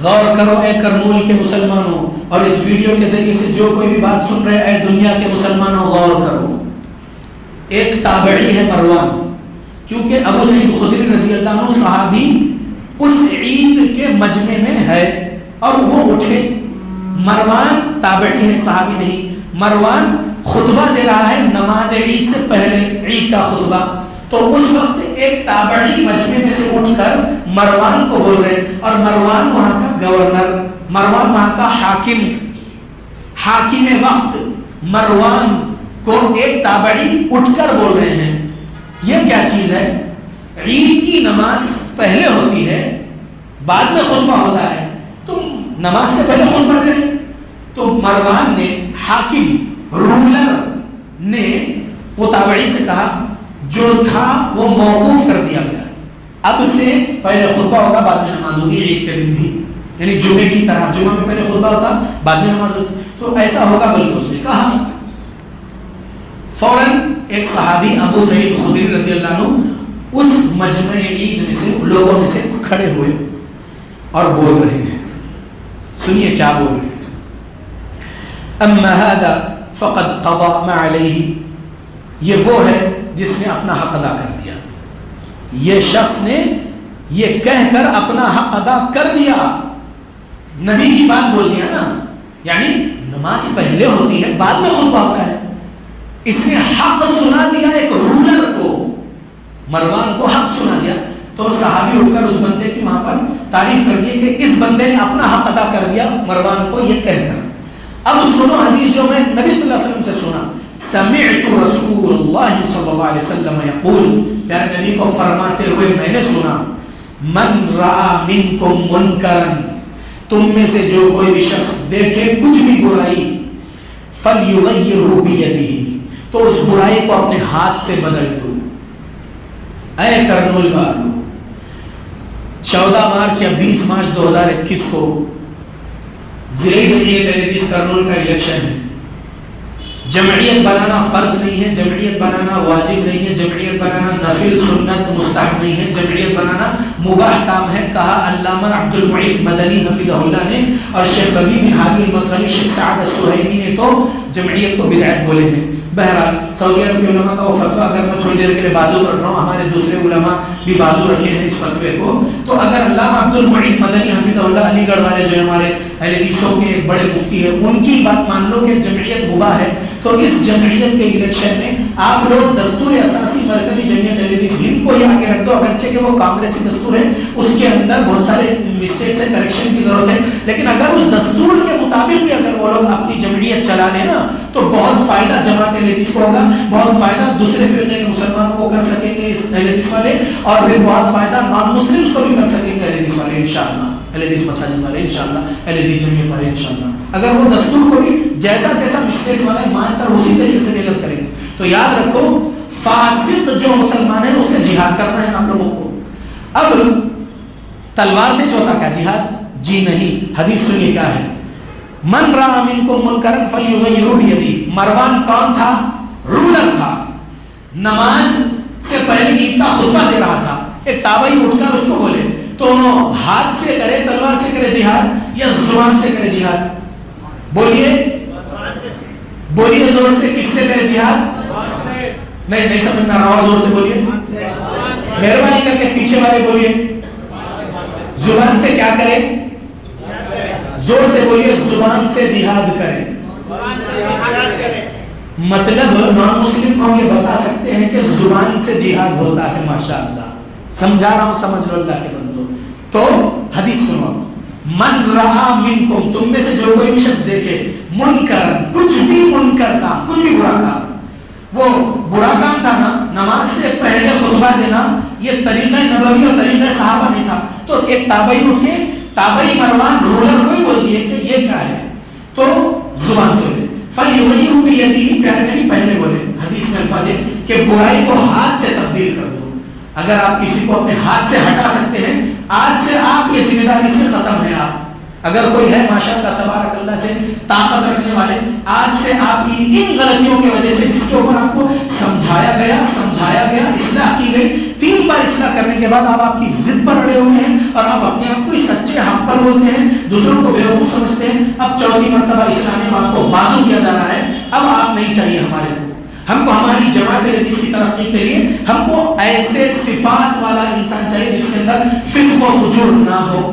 غور کرو اے کرنول کے مسلمانوں، اور اس ویڈیو کے ذریعے سے جو کوئی بھی بات سن رہے اے دنیا کے مسلمانوں، غور کرو۔ ایک تابعی ہے مروان، کیونکہ ابو سعید خدری رضی اللہ عنہ صحابی اس عید کے مجمع میں ہے اور وہ اٹھے۔ مروان تابعی ہے، صحابی نہیں۔ مروان خطبہ دے رہا ہے نماز عید سے پہلے، عید کا خطبہ، تو اس وقت ایک تابعی مجمع میں سے اٹھ کر مروان کو بول رہے، اور مروان وہاں کا گورنر، مروان وہاں کا حاکم وقت، مروان کو ایک تابعی اٹھ کر بول رہے ہیں۔ یہ کیا چیز ہے؟ عید کی نماز پہلے ہوتی ہے، بعد میں خطبہ ہوتا ہے، تم نماز سے پہلے خطبہ دے رہے. تو مروان نے، حاکم رولر نے وہ تابعی سے کہا جو تھا وہ موقوف کر دیا گیا، اب سے پہلے خطبہ ہوگا بعد میں نماز ہوگی، عید کے دن بھی، یعنی جمعے کی طرح جمعہ میں پہلے خطبہ ہوتا بعد میں نماز ہوتی، تو ایسا ہوگا. بلکہ اس نے کہا. فوراً ایک صحابی ابو سعید خدری رضی اللہ عنہ اس مجمع عید میں سے لوگوں میں سے کھڑے ہوئے اور بول رہے ہیں. سنیے کیا بول رہے ہیں. اما هذا فقد قضى ما عليه، یہ وہ ہے جس نے اپنا حق ادا کر دیا. یہ شخص نے یہ کہہ کر اپنا حق ادا کر دیا، نبی کی بات بول دیا نا. یعنی نماز پہلے ہوتی ہے بعد میں خطبہ ہوتا ہے. اس نے حق سنا دیا ایک رولر کو، مروان کو حق سنا دیا. تو صحابی اٹھ کر اس بندے کی وہاں پر تعریف کر دی کہ اس بندے نے اپنا حق ادا کر دیا مروان کو یہ کہہ کر. اب سنو حدیث جو میں نبی صلی اللہ علیہ وسلم سے سنا. سمعت رسول اللہ صلی اللہ علیہ وسلم یقول، پیارے نبی کو فرماتے ہوئے میں نے سنا، من رأى منکم منکرا، تم میں سے جو کوئی بھی شخص دیکھے کچھ بھی برائی، فلیغیرہ بیدہ، تو اس برائی کو اپنے ہاتھ سے بدل دو. اے کرنول والو، 14 مارچ یا 20 مارچ 2021 کو ضلعی جمعیت اہل حدیث کرنول کا الیکشن ہے. جمعیت بنانا فرض نہیں ہے، جمعیت بنانا واجب نہیں ہے، جمعیت بنانا نفل سنت مستحب نہیں ہے، جمعیت بنانا مباح کام ہے. کہا علامہ عبد المعید مدنی حفظہ اللہ نے، اور شیخ ربیع بن ہادی المدخلی، شیخ سعد السہیلی نے تو جمعیت کو بدعت بولے ہیں. بہرحال سعودی عرب کے علماء کا وہ فتویٰ، اگر میں تھوڑی دیر کے لیے بازو رکھ رہا ہوں، ہمارے دوسرے علماء بھی بازو رکھے ہیں اس فتوے کو. تو اگر علامہ عبد المعید مدنی حفظہ اللہ علی گڑھ والے جو ہمارے اہل حدیثوں کے بڑے مفتی ہیں، ان کی بات مان لو کہ جمعیت مباح ہے، تو اس جمعیت کے الیکشن میں آپ لوگ دستور اساسی مرکزی جمعیت اہل حدیث ہند کو ہی آگے رکھ دو. اگرچہ کہ وہ کانگریسی دستور ہے، اس کے اندر بہت سارے مسٹیکس ہیں، کریکشن کی ضرورت ہے، لیکن اگر اس دستور کے مطابق بھی اگر وہ لوگ اپنی جمعیت چلا لیں نا تو بہت فائدہ جماعت اہل حدیث کو ہوگا، بہت فائدہ دوسرے فرقے کے مسلمانوں کو کر سکیں گے اس اہل حدیث والے، اور پھر بہت فائدہ نان مسلمس کو بھی کر سکیں گے اہل حدیث والے انشاءاللہ، اہل حدیث مساجد والے انشاءاللہ، اہل حدیث جمعیت والے انشاءاللہ. اگر وہ دستور کو بھی جیسا تیسا مسٹیکس والے مان کر اسی طریقے سے ڈیولپ کریں گے. تو یاد رکھو فاسق جو مسلمان ہے اس سے جہاد کرنا ہے ہم لوگوں کو. اب تلوار سے ہوتا کیا جہاد؟ جی نہیں. حدیث سنیے کیا ہے. من رأى منکم منکرا فلیغیرہ بیدہ. مروان کون تھا؟ رولر تھا. نماز سے پہلے عید کا خطبہ دے رہا تھا. ایک تابعی اٹھ کر اس کو بولے تو ہاتھ سے کرے، تلوار سے کرے جہاد یا زبان سے کرے جہاد؟ بولیے بولیے زور سے، کس سے کرے جہاد؟ نہیں سمجھ میں رہا، اور زور سے بولیے، مہربانی کر کے پیچھے والے بولیے. زبان سے کیا کرے؟ زور سے بولیے، زبان سے جہاد کرے. مطلب نان مسلم کو ہم یہ بتا سکتے ہیں کہ زبان سے جہاد ہوتا ہے. ماشاءاللہ سمجھا رہا ہوں، سمجھ لو اللہ کے بندو. تو حدیث سنو. من رہا منکم، تم میں سے جو کوئی بھی شخص دیکھے، منکرن، کچھ بھی منکر کام، کچھ بھی برا کام. وہ برا کام تھا نا، نماز سے پہلے خطبہ دینا، یہ طریقہ نبوی اور طریقہ صحابہ نہیں تھا. تو ایک تابعی اٹھ کے، تابعی مروان رولر کو ہی بول دیے کہ یہ کیا ہے، تو زبان سے بولے. فلیغیرہ بیدہ، پیارے نبی پہلے بولے. حدیث میں الفاظ ہے کہ برائی کو ہاتھ سے تبدیل کر دو. اگر آپ کسی کو اپنے ہاتھ سے ہٹا سکتے ہیں، آج سے آپ یہ ذمہ داری سے ختم ہے. آپ اگر کوئی ہے ماشاءاللہ تبارک اللہ سے طاقت رکھنے والے، آج سے آپ کی ان غلطیوں کی وجہ سے جس کے اوپر آپ کو سمجھایا گیا، اصلاح کی گئی، 3 بار اصلاح کرنے کے بعد آپ کی ضد پر اڑے ہوئے ہیں اور آپ اپنے آپ کو سچے حق پر بولتے ہیں، دوسروں کو بیوقوف سمجھتے ہیں. اب 4تھی مرتبہ اسلامی بات کو بازو کیا جا رہا ہے. اب آپ نہیں چاہیے ہمارے کو. ہم کو ہماری جماعت حدیث کی ترقی کے لیے ہم کو ایسے صفات والا انسان چاہیے جس کے اندر فسق و فجور نہ ہو.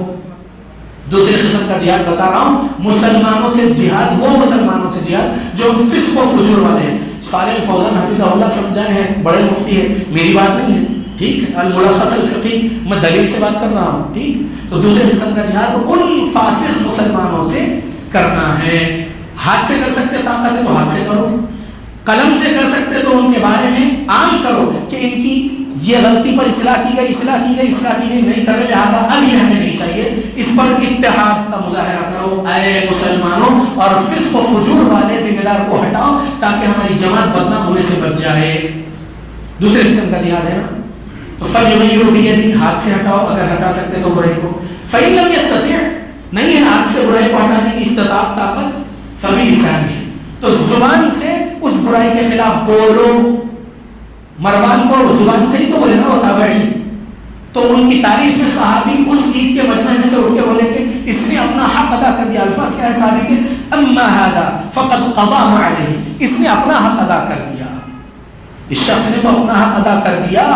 دوسری قسم کا جہاد بتا رہا ہوں، مسلمانوں سے جہاد، وہ مسلمانوں سے جہاد جو فسق و فجور والے ہیں. صالح الفوزان حفظہ اللہ سمجھائے ہیں، بڑے مفتی ہیں، میری بات نہیں ہے، ٹھیک. الملخص الفقی، میں دلیل سے بات کر رہا ہوں، ٹھیک. تو دوسری قسم کا جہاد ان فاسق مسلمانوں سے کرنا ہے. ہاتھ سے کر سکتے طاقت ہے تو ہاتھ سے کرو، قلم سے کر سکتے تو ان کے بارے میں عام کرو کہ ان کی یہ غلطی پر اصلاح کی گئی نہیں کر رہے، لہٰذا اب یہ ہمیں نہیں چاہیے، اس پر اتحاد کا مظاہرہ کرو اے مسلمانوں، اور فسق و فجور والے ذمہ دار کو ہٹاؤ تاکہ ہماری جماعت بدنام ہونے سے بچ جائے۔ دوسرے قسم کا جہاد ہے نا، تو فَلْيُغَيِّرْهُ بِيَدِهِ، ہاتھ سے ہٹاؤ اگر ہٹا سکتے تو برائی کو، فَإِن لَمْ يَسْتَطِعْ، نہیں ہے ہاتھ سے برائی کو ہٹانے کی استطاعت طاقت، فَبِلِسَانِهِ، تو زبان سے اس برائی کے خلاف بولو۔ مروان کو زبان سے ہی تو بولے نا وہ تابعی، تو ان کی تعریف میں صحابی اس عید کے مجمع میں سے اٹھ کے بولے کہ اس نے اپنا حق ادا کر دیا۔ الفاظ کیا ہے صحابی کے؟ اما ھذا فقد قضى ما علیہ، اس نے اپنا حق ادا کر دیا، اس شخص نے تو اپنا حق ادا کر دیا۔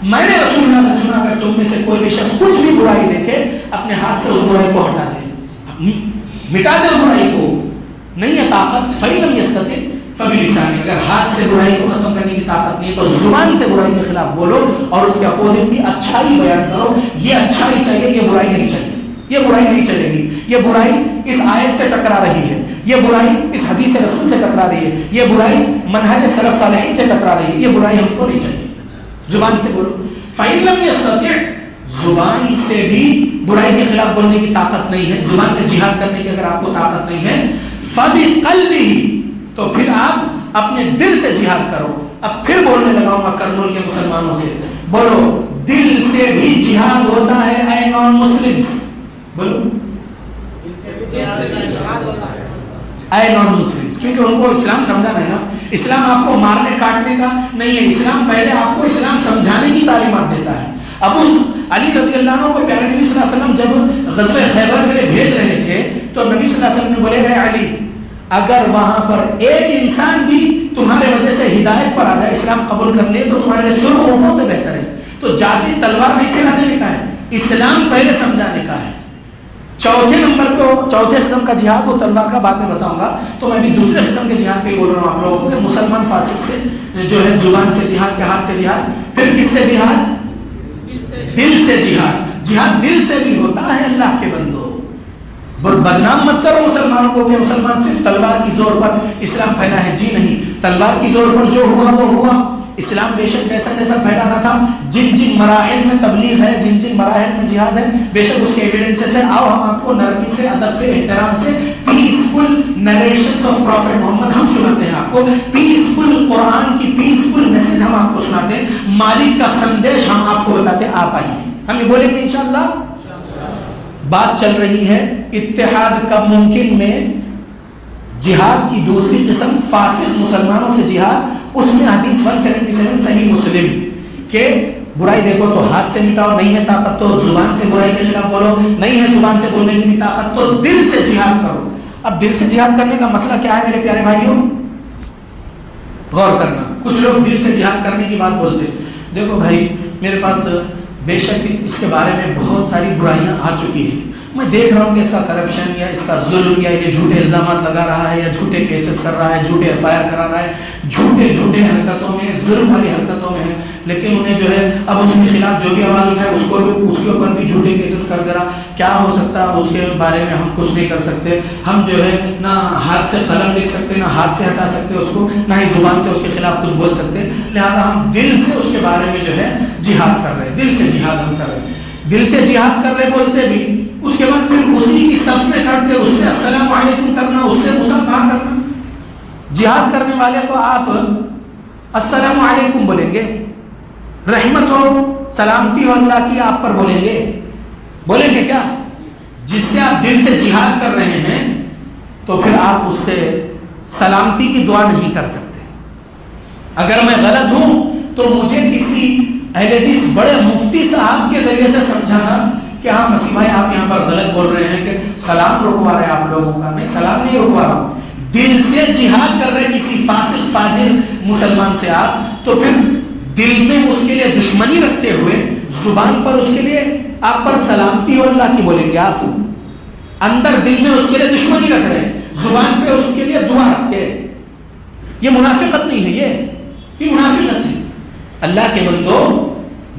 میں نے رسول اللہ سے سنا اگر تم میں سے کوئی بھی شخص کچھ بھی برائی دیکھے اپنے ہاتھ سے اس برائی کو ہٹا دے، مٹا دے اس برائی کو، نہیں ہے طاقت، فَإِن لَمْ يَسْتَطِعْ فَبِلِسَانِهِ، اگر ہاتھ سے برائی کو ختم کرنے کی طاقت نہیں ہے تو زبان سے برائی کے خلاف بولو اور اس کے اپوزٹ کی اچھائی بیان کرو۔ یہ اچھائی چاہیے، یہ برائی نہیں چاہیے، یہ برائی نہیں چلے گی، یہ برائی اس آیت سے ٹکرا رہی ہے، یہ برائی اس حدیث رسول سے ٹکرا رہی ہے، یہ برائی منہج سلف صالحین سے ٹکرا رہی ہے، یہ برائی ہم کو نہیں چاہیے۔ زبان سے بولو۔ فَإِن لَمْ يَسْتَطِعْ، زبان سے بھی برائی کے خلاف بولنے کی طاقت نہیں ہے، زبان سے جہاد کرنے کی اگر آپ کو طاقت نہیں ہے، فَبِقَلْبِهِ، تو پھر آپ اپنے دل سے جہاد کرو۔ اب پھر بولنے لگاؤں گا کرنول کے مسلمانوں سے، بولو دل سے بھی جہاد ہوتا ہے اے نان مسلمز، بولو اے نان مسلمز، کیونکہ ان کو اسلام سمجھانا ہے نا۔ اسلام آپ کو مارنے کاٹنے کا نہیں ہے، اسلام پہلے آپ کو اسلام سمجھانے کی تعلیمات دیتا ہے۔ ابو علی رضی اللہ عنہ کو پیارے نبی صلی اللہ علیہ وسلم جب غزوہ خیبر کے لیے بھیج رہے تھے تو نبی صلی اللہ علیہ وسلم نے بولے اے علی، اگر وہاں پر ایک انسان بھی تمہارے وجہ سے ہدایت پر آ جائے، اسلام قبول کر لے تو تمہارے لیے سرخ اونٹوں سے بہتر ہے۔ تو جاتی تلوار نہیں پھیلا دینے کا ہے، اسلام پہلے سمجھانے کا ہے۔ چوتھے نمبر پہ چوتھے قسم کا جہاد وہ تلوار کا بعد میں بتاؤں گا، تو میں بھی دوسرے قسم کے جہاد پہ بول رہا ہوں آپ لوگوں کو کہ مسلمان فاسق سے جو ہے زبان سے جہاد کے ہاتھ سے جہاد، پھر کس سے جہاد؟ دل سے جہاد۔ جہاد دل سے بھی ہوتا ہے اللہ کے بندو، بدنام مت کرو مسلمانوں کو کہ مسلمان صرف تلوار کی زور پر اسلام پھیلا ہے، جی نہیں، تلوار کی زور پر جو ہوا وہ ہوا۔ اسلام بے شک جیسا جیسا پھیلانا تھا، جن جن مراحل میں تبلیغ ہے، جن جن مراحل میں جہاد ہے، بے شک اس کے ایویڈنسز ہے۔ آؤ ہم آپ کو نرمی سے، ادب سے، احترام سے پیسفل نریشنز آف پروفیٹ محمد ہم سناتے ہیں آپ کو، پیسفل قرآن کی پیسفل میسج ہم آپ کو سناتے ہیں، مالک کا سندیش ہم آپ کو بتاتے ہیں، آپ آئیے ہم یہ بولیں گے انشاءاللہ۔ بات چل رہی ہے اتحاد کب ممکن میں، جہاد کی دوسری قسم فاسق مسلمانوں سے جہاد، اس میں حدیث 177 صحیح مسلم کہ برائی دیکھو تو ہاتھ سے مٹاؤ، نہیں ہے طاقت تو زبان سے برائی کے خلاف بولو، نہیں ہے زبان سے بولنے کی بھی طاقت تو دل سے جہاد کرو۔ اب دل سے جہاد کرنے کا مسئلہ کیا ہے میرے پیارے بھائیوں؟ غور کرنا، کچھ لوگ دل سے جہاد کرنے کی بات بولتے ہیں، دیکھو بھائی میرے پاس بے شک اس کے بارے میں بہت ساری برائیاں آ چکی ہیں، میں دیکھ رہا ہوں کہ اس کا کرپشن یا اس کا ظلم یا یہ جھوٹے الزامات لگا رہا ہے یا جھوٹے کیسز کر رہا ہے، جھوٹے ایف آئی آر کرا رہا ہے، جھوٹے حرکتوں میں، ظلم والی حرکتوں میں ہے، لیکن انہیں جو ہے اب اس کے خلاف جو بھی آواز اٹھائے اس کے اوپر بھی جھوٹے کیسز کر دے رہا۔ کیا ہو سکتا ہے اس کے بارے میں ہم کچھ نہیں کر سکتے، ہم جو ہے نہ ہاتھ سے قلم لکھ سکتے، نہ ہاتھ سے ہٹا سکتے اس کو، نہ ہی زبان سے اس کے خلاف کچھ بول سکتے، لہذا ہم دل سے اس کے بارے میں جو ہے جہاد کر رہے ہیں، دل سے جہاد ہم کر رہے ہیں، دل سے جہاد کر رہے بولتے بھی، اس کے بعد پھر اسی کی صف میں کرتے اس سے السلام علیکم کرنا، اس سے مصافحہ کرنا۔ جہاد کرنے والے کو آپ السلام علیکم بولیں گے، رحمت ہو سلامتی ہو اللہ کی آپ پر بولیں گے کیا؟ جس سے آپ دل سے جہاد کر رہے ہیں تو پھر آپ اس سے سلامتی کی دعا نہیں کر سکتے۔ اگر میں غلط ہوں تو مجھے کسی اہل حدیث بڑے مفتی صاحب کے ذریعے سے سمجھانا کہ ہاں فصیح بھائی آپ یہاں پر غلط بول رہے ہیں کہ سلام رکوا رہے ہیں آپ لوگوں کا، نہیں سلام نہیں رکوا رہا ہوں، دل سے جہاد کر رہے کسی فاسق فاجر مسلمان سے آپ، تو پھر دل میں اس کے لیے دشمنی رکھتے ہوئے زبان پر اس کے لیے آپ پر سلامتی اور اللہ کی بولیں گے، آپ اندر دل میں اس کے لیے دشمنی رکھ رہے ہیں، زبان پہ اس کے لیے دعا رکھتے ہیں۔ یہ منافقت نہیں ہے، یہ منافقت ہے۔ اللہ کے بندو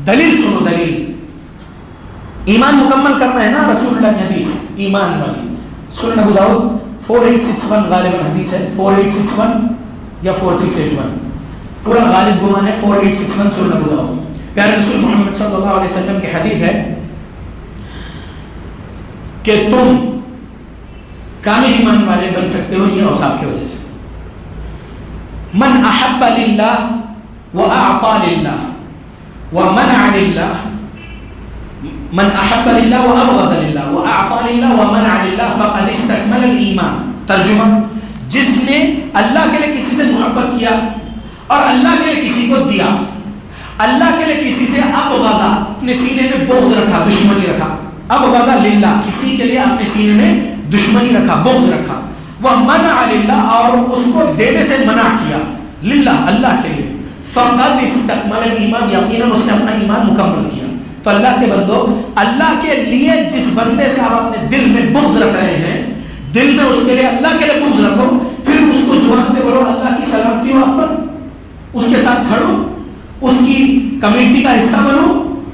دلیل سنو، دلیل ایمان مکمل کرنا ہے نا، رسول اللہ کی حدیث ایمان والی، سنن ابو داؤد 4861 غالباً حدیث ہے، 4861 یا 4681 پورا غالب گمان ہے 4861 سنن ابو داؤد۔ پیارے رسول محمد صلی اللہ علیہ وسلم کی حدیث ہے کہ تم کامل ایمان والے بن سکتے ہو یہ اوصاف کی وجہ سے. من احب للہ واعطى للہ ومنع للہ، من احب للہ وابغض للہ واعطى للہ ومنع للہ فقد استکمل الایمان. ترجمہ، جس نے اللہ کے لیے کسی سے محبت کیا اور اللہ کے لیے کسی کو دیا، اللہ کے لیے کسی سے ابغض، اپنے سینے میں بغض رکھا، دشمنی رکھا، ابغض للہ، کسی کے لیے اپنے سینے میں دشمنی رکھا، بغض رکھا، ومنع للہ، اور اس کو دینے سے منع کیا، للہ، اللہ کے لیے، فقد استکمل الایمان، یقیناً اس نے اپنا ایمان مکمل کیا. تو اللہ کے بندو، اللہ کے لیے جس بندے سے آپ اپنے دل میں بغض رکھ رہے ہیں، دل میں اس کے لیے، اللہ کے لیے بغض رکھو، پھر اس کو زبان سے بولو اللہ کی سلامتی ہو آپ پر، اس کے ساتھ کھڑو، اس کی کمیونٹی کا حصہ بنو،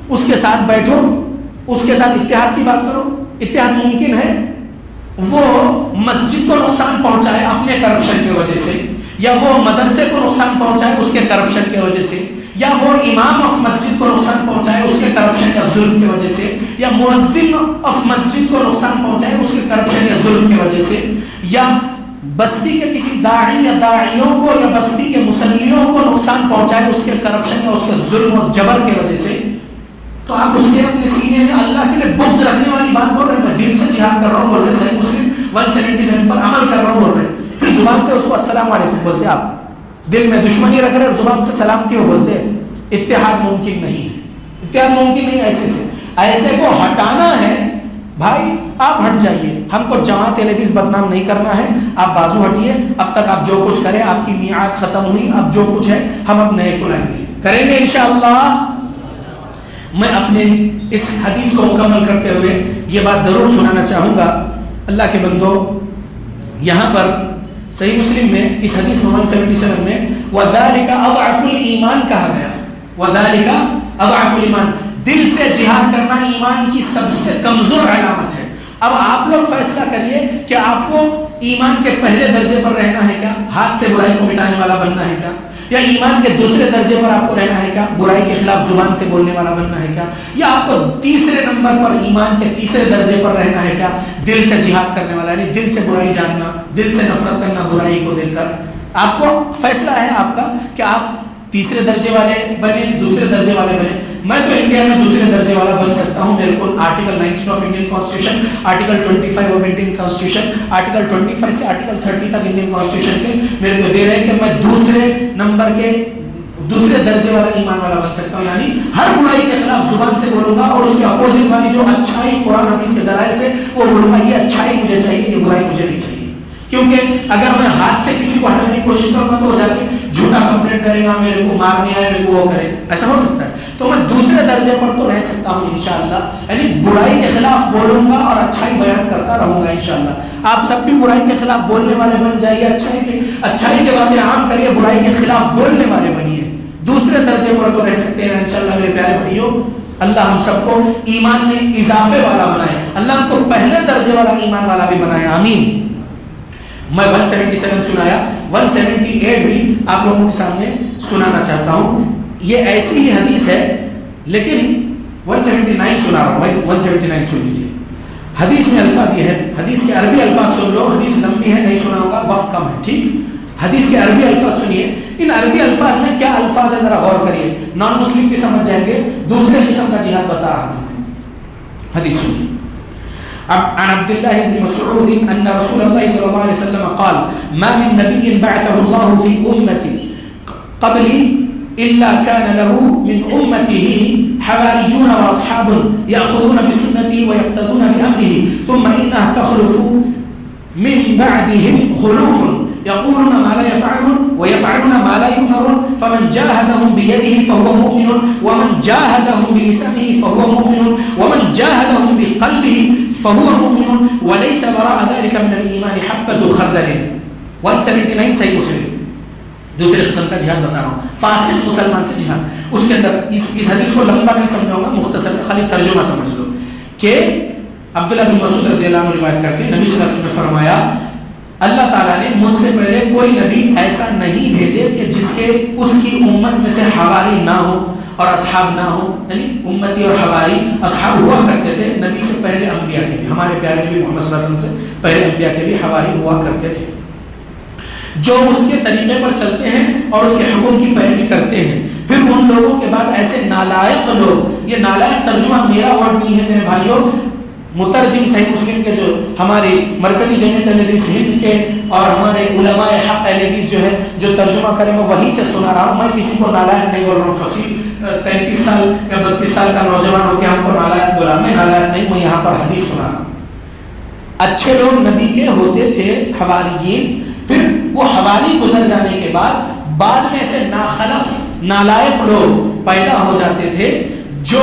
اس کے ساتھ بیٹھو، اس کے ساتھ اتحاد کی بات کرو. اتحاد ممکن ہے. وہ مسجد کو نقصان پہنچائے اپنے کرپشن کی وجہ سے، یا وہ مدرسے کو نقصان پہنچائے اس کے کرپشن کی وجہ سے، یا وہ امام آف مسجد کو نقصان پہنچائے اس کے کرپشن یا ظلم کی وجہ سے، یا مؤذن آف مسجد کو نقصان پہنچائے اس کے کرپشن یا ظلم کی وجہ سے، یا بستی کے کسی داعی یا داعیوں کو یا بستی کے مسلیوں کو نقصان پہنچائے اس کے کرپشن یا اس کے ظلم و جبر کی وجہ سے، تو آپ اس سے اپنے سینے میں اللہ کے لیے بغض رکھنے والی بات بول رہے ہیں، میں دل سے جہاد کر رہا ہوں بول رہے ہیں، صحیح مسلم 177 پر عمل کر رہا ہوں بول رہے ہیں، پھر زبان سے اس کو السلام علیکم بولتے ہیں، آپ دل میں دشمنی رکھ رہے ہیں اور زبان سے سلامتی ہو بولتے ہیں. اتحاد ممکن نہیں ہے، اتحاد ممکن نہیں. ایسے کو ہٹانا ہے بھائی، آپ ہٹ جائیے. ہم کو جماعت اہل حدیث بدنام نہیں کرنا ہے. آپ بازو ہٹیے، اب تک آپ جو کچھ کریں، آپ کی میعاد ختم ہوئی، اب جو کچھ ہے ہم اب نئے کو لائیں گے، کریں گے انشاءاللہ. میں اپنے اس حدیث کو مکمل کرتے ہوئے یہ بات ضرور سنانا چاہوں گا. اللہ کے بندو، یہاں پر صحیح مسلم میں اس حدیث 177 میں وَذَلِكَ أَضْعَفُ الْإِيمَانِ کہا گیا. وَذَلِكَ أَضْعَفُ الْإِيمَانِ، دل سے جہاد کرنا ایمان کی سب سے کمزور علامت ہے. اب آپ لوگ فیصلہ کریے کہ آپ کو ایمان کے پہلے درجے پر رہنا ہے کیا، ہاتھ سے برائی کو مٹانے والا بننا ہے کیا، یا ایمان کے دوسرے درجے پر آپ کو رہنا ہے کیا، برائی کے خلاف زبان سے بولنے والا بننا ہے کیا، یا آپ کو تیسرے نمبر پر ایمان کے تیسرے درجے پر رہنا ہے کیا، دل سے جہاد کرنے والا، یعنی دل سے برائی جاننا، دل سے نفرت کرنا برائی کو دیکھ کر. آپ کو فیصلہ ہے آپ کا کہ آپ تیسرے درجے والے بنے، دوسرے درجے والے بنے. میں تو انڈیا میں دوسرے درجے والا بن سکتا ہوں. میرے کو article 19 of Indian constitution, article 25 of Indian constitution, article 25 سے آرٹیکل 30 تک انڈین کانسٹیٹیوشن کے میرے کو دے رہے ہیں کہ میں دوسرے نمبر کے دوسرے درجے والا ایمان والا بن سکتا ہوں. یعنی ہر برائی کے خلاف زبان سے بولوں گا اور اس کے اپوزٹ والی جو اچھائی قرآن حدیث کے دلائل سے وہ بولوں گا، یہ اچھائی مجھے چاہیے، یہ برائی مجھے نہیں چاہیے. کیونکہ اگر میں ہاتھ سے کسی کو ہٹانے کی کوشش کروں گا تو وہ جا کے جھوٹا کمپلینٹ کرے گا، میرے کو مارنے آئے، میرے کو وہ کرے، ایسا ہو سکتا ہے. تو میں دوسرے درجے پر تو رہ سکتا ہوں انشاءاللہ، یعنی برائی کے خلاف بولوں گا اور اچھائی بیان کرتا رہوں گا انشاءاللہ. آپ سب بھی برائی کے خلاف بولنے والے بن جائیے، اچھائی کے باتیں عام کریے، برائی کے خلاف بولنے والے بنیے. دوسرے درجے پر تو رہ سکتے ہیں انشاءاللہ میرے پیارے بھائیوں. اللہ ہم سب کو ایمان میں اضافے والا بنائے، اللہ ہم کو پہلے درجے والا ایمان والا بھی بنائے، آمین. میں 177 سنایا، 178 بھی آپ لوگوں کے سامنے سنانا چاہتا ہوں. یہ ایسی ہی حدیث ہے لیکن 179 سنا رہا ہوں. بھائی 179 سن لیجیے. حدیث میں الفاظ یہ ہے، حدیث کے عربی الفاظ سن لو، حدیث لمبی ہے نہیں سنا ہوگا، وقت کم ہے، ٹھیک. حدیث کے عربی الفاظ سنیے. ان عربی الفاظ میں کیا الفاظ ہے ذرا غور کریے، نان مسلم بھی سمجھ جائیں گے. دوسرے قسم کا جہاد بتا رہا تھا میں. حدیث سنیے. عن عبد الله بن مسعود أن رسول الله صلى الله عليه وسلم قال ما من نبي بعثه الله في أمة قبلي إلا كان له من أمته حواريون وأصحاب يأخذون بسنته ويقتدون بأمره ثم إنها تخلف من بعدهم خلوف يقولون ما لا يفعلون ويفعلون ما لا يؤمرون فمن جاهدهم بيده فهو مؤمن ومن جاهدهم بلسانه فهو مؤمن ومن جاهدهم بقلبه فهو مؤمن وليس وراء ذلك من الإيمان حبة خردل. 179 صحیح مسلم. دوسرے قسم کا جہاد بتا رہا ہوں، فاسق مسلمان سے جہاد. اس کے اندر اس حدیث کو لمبا نہیں سمجھاؤں گا، مختصر میں خالی ترجمہ سمجھ لو کہ عبداللہ بن مسعود رضی اللہ عنہ روایت کرتے ہیں، نبی صلی اللہ علیہ وسلم نے فرمایا اللہ تعالیٰ نے مجھ سے پہلے کوئی نبی ایسا نہیں بھیجے کہ جس کے کے اس کی امت میں سے حواری نہ ہو اور اصحاب نہ ہو، یعنی امتی اور حواری اصحاب ہوا کرتے تھے نبی سے پہلے انبیاء کے بھی، ہمارے پیارے نبی محمد صلی اللہ علیہ وسلم سے پہلے انبیاء کے بھی حواری ہوا کرتے تھے، جو اس کے طریقے پر چلتے ہیں اور اس کے حکم کی پیروی کرتے ہیں۔ پھر ان لوگوں کے بعد ایسے نالائق لوگ، یہ نالائق ترجمہ میرا ورڈ نہیں ہے میرے بھائیوں، مترجم صحیح مسلم کے جو ہماری مرکزی جمعیت اہل حدیث ہند کے اور ہمارے علماء حق اہل حدیث جو ہے جو ترجمہ کرے میں وہیں سے سنا رہا ہوں، میں کسی کو نالائق نہیں بول رہا ہوں۔ فصیح 33 سال یا 32 سال کا نوجوان ہو کے ہم کو نالائق بولا، میں نالائق نہیں، میں یہاں پر حدیث سنا رہا ہوں۔ اچھے لوگ نبی کے ہوتے تھے حواریین، پھر وہ حواری گزر جانے کے بعد میں سے ناخلف نالائق لوگ پیدا ہو جاتے تھے جو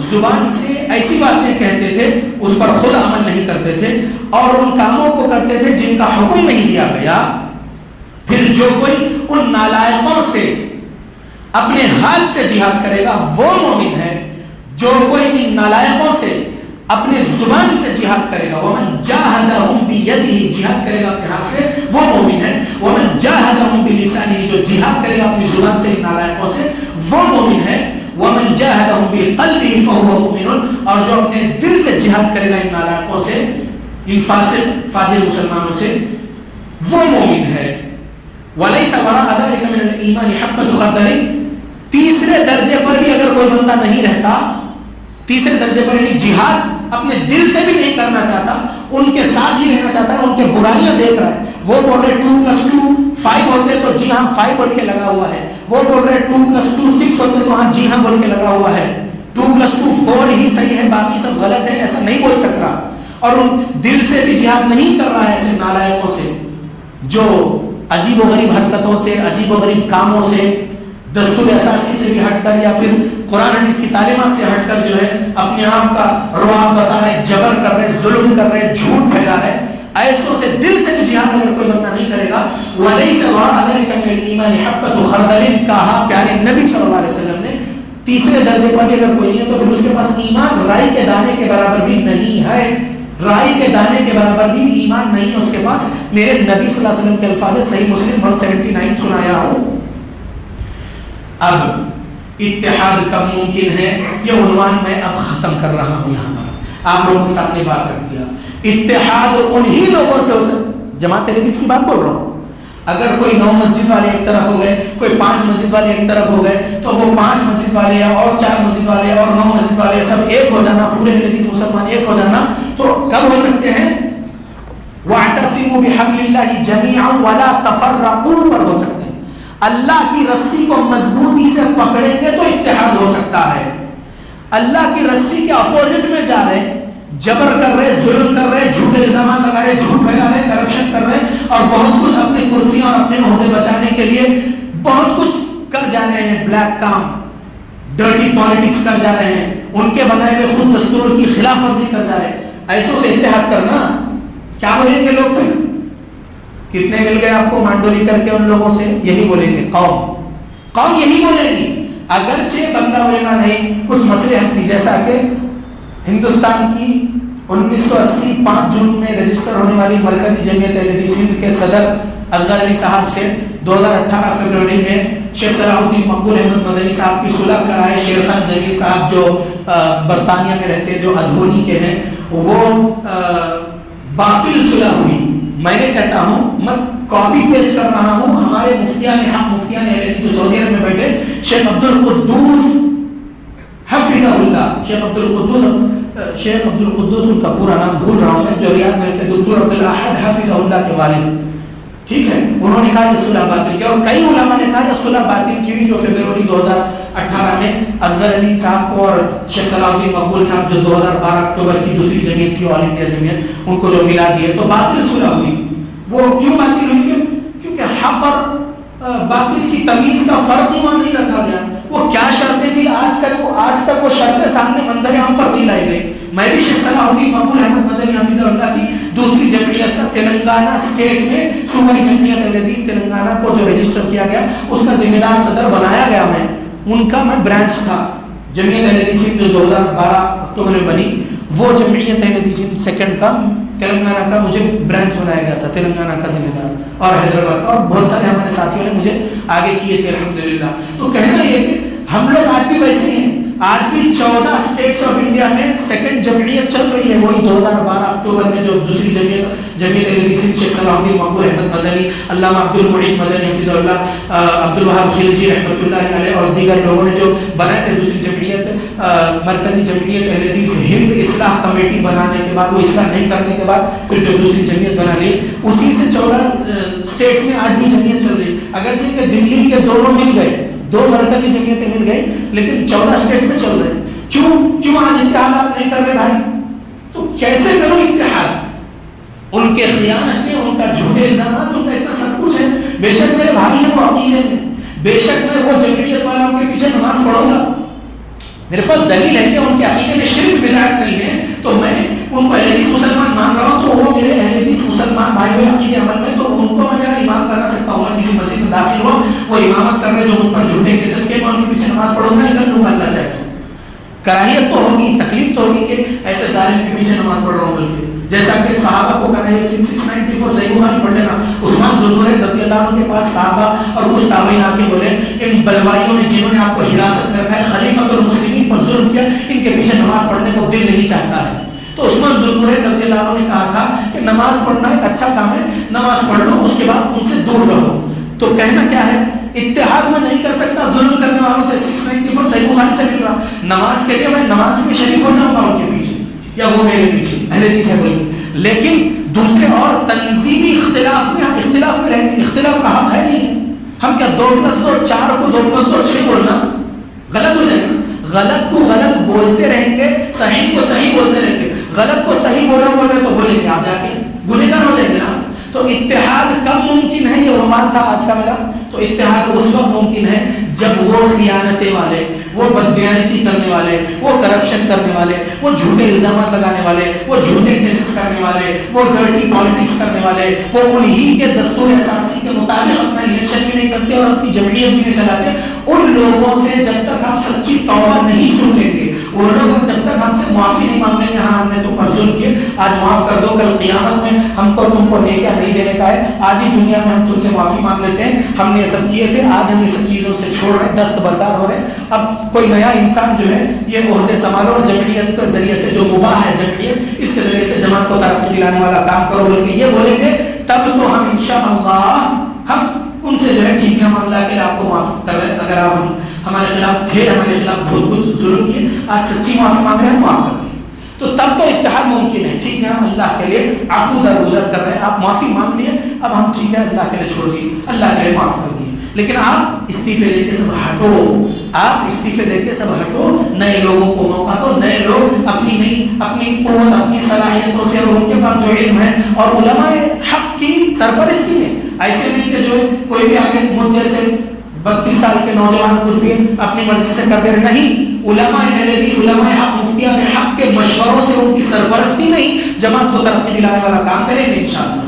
زبان سے ایسی باتیں کہتے تھے اس پر خود عمل نہیں کرتے تھے اور ان کاموں کو کرتے تھے جن کا حکم نہیں دیا گیا۔ پھر جو کوئی ان نالائقوں سے اپنے ہاتھ سے جہاد کرے گا وہ مومن ہے، جو کوئی ان نالائقوں سے اپنے زبان سے جہاد کرے گا، ومن جاہدہم بیدہ، جہاد کرے گا اپنے ہاتھ سے وہ مومن ہے، ومن جاہدہم بلسانہ، جو جہاد کرے گا اپنی زبان سے ان نالائقوں سے وہ مومن ہے، ومن جاہدہم بقلبہ فہو مؤمن، اور جو اپنے دل سے جہاد کرے گا ان نالائقوں سے، ان فاسق فاجر مسلمانوں سے، وہ مومن ہے۔ ولیس وراء ذلک من الایمان حبۃ خردل، تیسرے درجے پر بھی اگر کوئی بندہ نہیں رہتا، تیسرے درجے پر یعنی جہاد اپنے دل سے بھی نہیں کرنا چاہتا، ان کے ساتھ ہی رہنا چاہتا ہے، ان کے برائیاں دیکھ رہا ہے، وہ بول رہے 2+2 5 ہوتے تو جی ہاں 5 بول کے لگا ہوا ہے، وہ بول رہے 2+2 6 ہوتے تو ہاں جی ہاں بول کے لگا ہوا ہے، 2+2 4 ہی صحیح ہے باقی سب غلط ہے، ایسا نہیں بول سک رہا، اور ان دل سے بھی جہاد نہیں کر رہا ہے ایسے نالائقوں سے جو عجیب و غریب حرکتوں سے، عجیب و غریب کاموں سے، دستور اساسی سے بھی ہٹ کر یا پھر قرآن حدیث کی تعلیمات سے ہٹ کر جو ہے اپنے آپ کا رعب بتا رہے، جبر کر رہے، ظلم کر رہے، جھوٹ پھیلا رہے، ایسوں سے دل سے بھی جہاد اگر کوئی بندہ نہیں کرے گا، وَلَيْسَ وَرَاءَ ذَلِكَ مِنَ الْإِيمَانِ حَبَّةُ خَرْدَلٍ، کہا پیارے نبی صلی اللہ علیہ وسلم نے تیسرے درجے پر بھی اگر کوئی نہیں ہے تو پھر اس کے پاس ایمان رائی کے دانے کے برابر بھی نہیں ہے، رائی کے دانے کے برابر بھی ایمان نہیں ہے اس کے پاس۔ میرے نبی صلی اللہ علیہ وسلم کے الفاظ صحیح مسلم 179 سنایا ہوں۔ اب اتحاد کب ممکن ہے یہ عنوان میں اب ختم کر رہا ہوں، یہاں پر آپ لوگوں کے سامنے بات رکھ دیا۔ اتحاد انہی لوگوں سے ہوتا ہے، جماعت اہل حدیث کی بات بول رہا ہوں، اگر کوئی 9 مسجد والے ایک طرف ہو گئے، کوئی 5 مسجد والے ایک طرف ہو گئے تو وہ 5 مسجد والے اور 4 مسجد والے اور 9 مسجد والے سب ایک ہو جانا، پورے اہل حدیث مسلمان ایک ہو جانا تو کب ہو سکتے ہیں؟ وَاعْتَصِمُوا بِحَبْلِ اللَّهِ جَمِيعًا وَلَا تَفَرَّقُوا پر ہو سکتے ہیں۔ اللہ کی رسی کو مضبوطی سے پکڑیں گے تو اتحاد ہو سکتا ہے۔ اللہ کی رسی کے اپوزٹ میں جا رہے، جبر کر رہے، ظلم کر رہے، جھوٹے الزامات لگا رہے، جھوٹ پھیلا رہے، کرپشن کر رہے اور بہت کچھ اپنی کرسیاں اور اپنے عہدے بچانے کے لیے بہت کچھ کر جا رہے ہیں، بلیک کام، ڈرٹی پالیٹکس کر جا رہے ہیں، ان کے بنائے ہوئے خود دستور کی خلاف ورزی کر جا رہے ہیں، ایسوں سے اتحاد کرنا کیا بولیں گے لوگ؟ پھر کتنے مل گئے آپ کو مانڈولی کر کے ان لوگوں سے؟ یہی بولیں گے، قوم یہی بولے گی، اگرچہ بندہ بولے گا نہیں، کچھ مسئلے حل تھی، جیسا کہ ہندوستان کی 1980 5 جون میں رجسٹر ہونے والی مرکزی جمعیت اہل حدیث ہند کے صدر اصغر علی صاحب سے 2018 فروری میں شیخ صلاح الدین مقبول احمد مدنی صاحب کی صلح کرائے۔ شیر خان جمیل صاحب جو برطانیہ میں رہتے ہیں، جو ادھونی کے ہیں، وہ باطل صلح ہوئی۔ میں نے کہتا ہوں، میں کاپی پیسٹ کر رہا ہوں، ہمارے مفتیان حق مفتیان اہل حدیث جو سعودی عرب میں بیٹھے، شیخ عبد القدوس حفظہ اللہ، شیخ عبد القدوس ان کا پورا نام بھول رہا ہوں میں، جو ریاض میں رہتے ہیں، دکتور عبد الاحد حفظہ اللہ کے والد، ٹھیک ہے، انہوں نے کہا یہ صلح باطل کی، اور کئی علماء نے کہا یہ صلح باطل کی ہوئی، جو فروری 2018 میں اصغر علی صاحب کو اور شیخ صلاح الدین مقبول صاحب جو 2012 اکتوبر کی دوسری جمعیت تھی آل انڈیا جمعیت، ان کو جو ملا دیے تو باطل صلح ہوئی۔ وہ کیوں باطل ہوئی؟ کیونکہ حق اور باطل کی تمیز کا فرق ہی وہاں نہیں رکھا گیا۔ وہ کیا شرطیں تھی آج تک وہ شرطیں سامنے منظر عام پر نہیں لائی گئی۔ میں بھی شیخ صلاح الدین مقبول احمد مدنی حفظہ اللہ کی دوسری جمعیت کا تلنگانہ اسٹیٹ میں صوبائی جمعیت اہل حدیث تلنگانہ کو جو رجسٹر کیا گیا اس کا ذمہ دار صدر بنایا گیا، میں ان کا میں برانچ تھا۔ جمعیت اہل حدیث جو 2012 اکتوبر میں بنی، وہ جمعیت اہل حدیث سیکنڈ کا تلنگانہ کا مجھے برانچ بنایا گیا تھا، تلنگانہ کا ذمہ دار، اور حیدرآباد کا، اور بہت سارے ہمارے ساتھیوں نے مجھے آگے کیے تھے الحمدللہ. تو کہنا یہ کہ ہم لوگ آج بھی ویسے ہی ہیں. آج بھی 14 اسٹیٹس آف انڈیا میں سیکنڈ جمعیت چل رہی ہے, وہی 2012 اکتوبر میں جو دوسری جمعیت اہل حدیث شیخ صلاح الدین مقبول احمد مدنی, علامہ عبد المعید مدنی حفظہ اللہ, عبد الوہاب خلجی رحمۃ اللہ علیہ اور دیگر لوگوں نے جو بنائے تھے دوسری جمعیت, مرکزی جمعیت اہل حدیث ہند اصلاح کمیٹی بنانے کے بعد, وہ اصلاح نہیں کرنے کے بعد پھر جو دوسری جمعیت بنا لی, اسی سے 14 اسٹیٹس میں آج بھی جمعیت چل رہی. اگرچہ کہ دلی کے دونوں مل گئے, 2 مرکزی جمعیتیں مل گئی, لیکن 14 اسٹیٹس میں چل رہے. کیوں آج اتحاد نہیں کر رہے بھائی؟ تو کیسے کرو اتحاد؟ ان کے خیانتیں, ان کا جھوٹے الزامات, ان کا اتنا سب کچھ ہے. بے شک میرے بھائی ہیں وہ عقیدے میں, بے شک میں وہ جمعیت والوں کے پیچھے نماز پڑھوں گا, میرے پاس دلیل ہے کہ ان کے عقیدے میں شرک بدعت نہیں ہے, تو میں ان کو اہل حدیث مسلمان مان رہا ہوں, تو وہ میرے اہل حدیث مسلمان بھائی ہوئے عقیدے عمل میں, تو ان کو میں میرا امام بنا سکتا ہوں. میں کسی مسجد میں داخل ہوا, وہ امامت کر رہے جو مجھ پر جھوٹے کیسز کے, میں ان کے پیچھے نماز پڑھوں گا, نکل لوں گا اللہ چاہے تو. کراہیت تو ہوگی, تکلیف تو ہوگی کہ ایسے ظالم کے پیچھے نماز پڑھ رہا ہوں, بلکہ جیسا کہ صحابہ کو کراہیت 694 صحیح بخاری پڑھ لینا. عثمان ذوالنورین رضی اللہ عنہ کے پاس صحابہ اور کچھ تابعین آ کے بولے, ان بلوائیوں نے جنہوں نے آپ کو حراست میں رکھا ہے, خلیفۃ المسلمین پر ظلم کیا, ان کے پیچھے نماز پڑھنے کو دل نہیں چاہتا ہے. تو عثمان ذوالنورین رضی اللہ عنہ نے کہا تھا کہ نماز پڑھنا ایک اچھا کام ہے, نماز پڑھ لو, اس کے بعد ان سے دور رہو. تو کہنا کیا ہے, اتحاد میں نہیں کر سکتا ظلم کرنے والوں سے. 694 صحیح بخاری سے مل رہا, نماز کے لیے میں نماز میں شریک ہو جاؤں گا ان کے پیچھے, یا وہ میرے پیچھے, اہل حدیث ہے بول کے. لیکن دوسرے اور تنظیمی اختلاف میں ہم اختلاف میں رہیں گے, اختلاف کا حق ہے نہیں. ہم کیا 2+2 4 کو 2+2 6 بولنا غلط ہو جائے گا. غلط کو غلط بولتے رہیں گے, صحیح کو صحیح بولتے رہیں گے. غلط کو صحیح بول رہے تو بولیں گے آپ جا کے گنہگار ہو جائیں گے نا. تو اتحاد کب ممکن ہے, یہ عنوان تھا آج کا میرا. تو اتحاد اس وقت ممکن ہے جب وہ خیانتیں والے, وہ بددیانتی کرنے والے, وہ کرپشن کرنے والے, وہ جھوٹے الزامات لگانے والے, وہ جھوٹے کیسز کرنے والے, وہ ڈرٹی پالیٹکس کرنے والے, وہ انہی کے دستور اساسی کے مطابق اپنا الیکشن بھی نہیں کرتے اور اپنی جمعیت بھی نہیں چلاتے, ان لوگوں سے جب تک ہم سچی توبہ نہیں سن لیں گے, وہ لوگ جب تک ہم سے معافی نہیں مانگ لیں گے, ہاں ہم نے تم پر ظلم کیے, آج معاف کر دو, کل قیامت میں ہم کو تم کو نیکیاں نہیں دینے کا ہے, آج ہی دنیا میں ہم تم سے معافی مانگ لیتے ہیں, ہم نے یہ سب کیے تھے, آج ہم یہ سب چیزوں سے چھوڑ رہے ہیں, دستبردار ہو رہے ہیں. اب کوئی نیا انسان جو ہے یہ عہدے سنبھالو اور جمعیت کے ذریعے سے, جو مباح ہے جمعیت, اس کے ذریعے سے جماعت کو ترقی دلانے والا کام کرو بلکہ یہ بولیں گے, تب تو ہم انشاءاللہ ہم ان سے جو ہے ٹھیک ہے, ہم اللہ کے لیے آپ کو معاف کر رہے ہیں. اگر آپ ہمارے خلاف تھے, ہمارے خلاف بہت کچھ ظلم کیے, آج سچی معافی مانگ رہے ہیں, معاف کر دیں, تو تب تو اتحاد ممکن ہے. ٹھیک ہے, ہم اللہ کے لیے عفو درگزر کر رہے ہیں, آپ معافی مانگ لیے, اب ہم ٹھیک ہے اللہ کے لیے چھوڑ دیے, اللہ کے لیے معاف کر دیے. لیکن آپ استعفے دے کے سب ہٹو, آپ استعفے دے کے سب ہٹو, نئے لوگوں کو موقع دو, نئے لوگ اپنی قوت, اپنی صلاحیتوں سے اور ان کے پاس جو علم ہے اور علماء حق کی سرپرستی میں, ایسے نہیں کہ جو کوئی بھی آگے مجھ جیسے 32 سال کے نوجوان کچھ بھی اپنی مرضی سے کر دے رہے, نہیں, علماء اہل حدیث, علماء حق, مفتیان حق کے مشوروں سے, ان کی سرپرستی میں ہی جماعت کو ترقی دلانے والا کام کریں گے انشاءاللہ.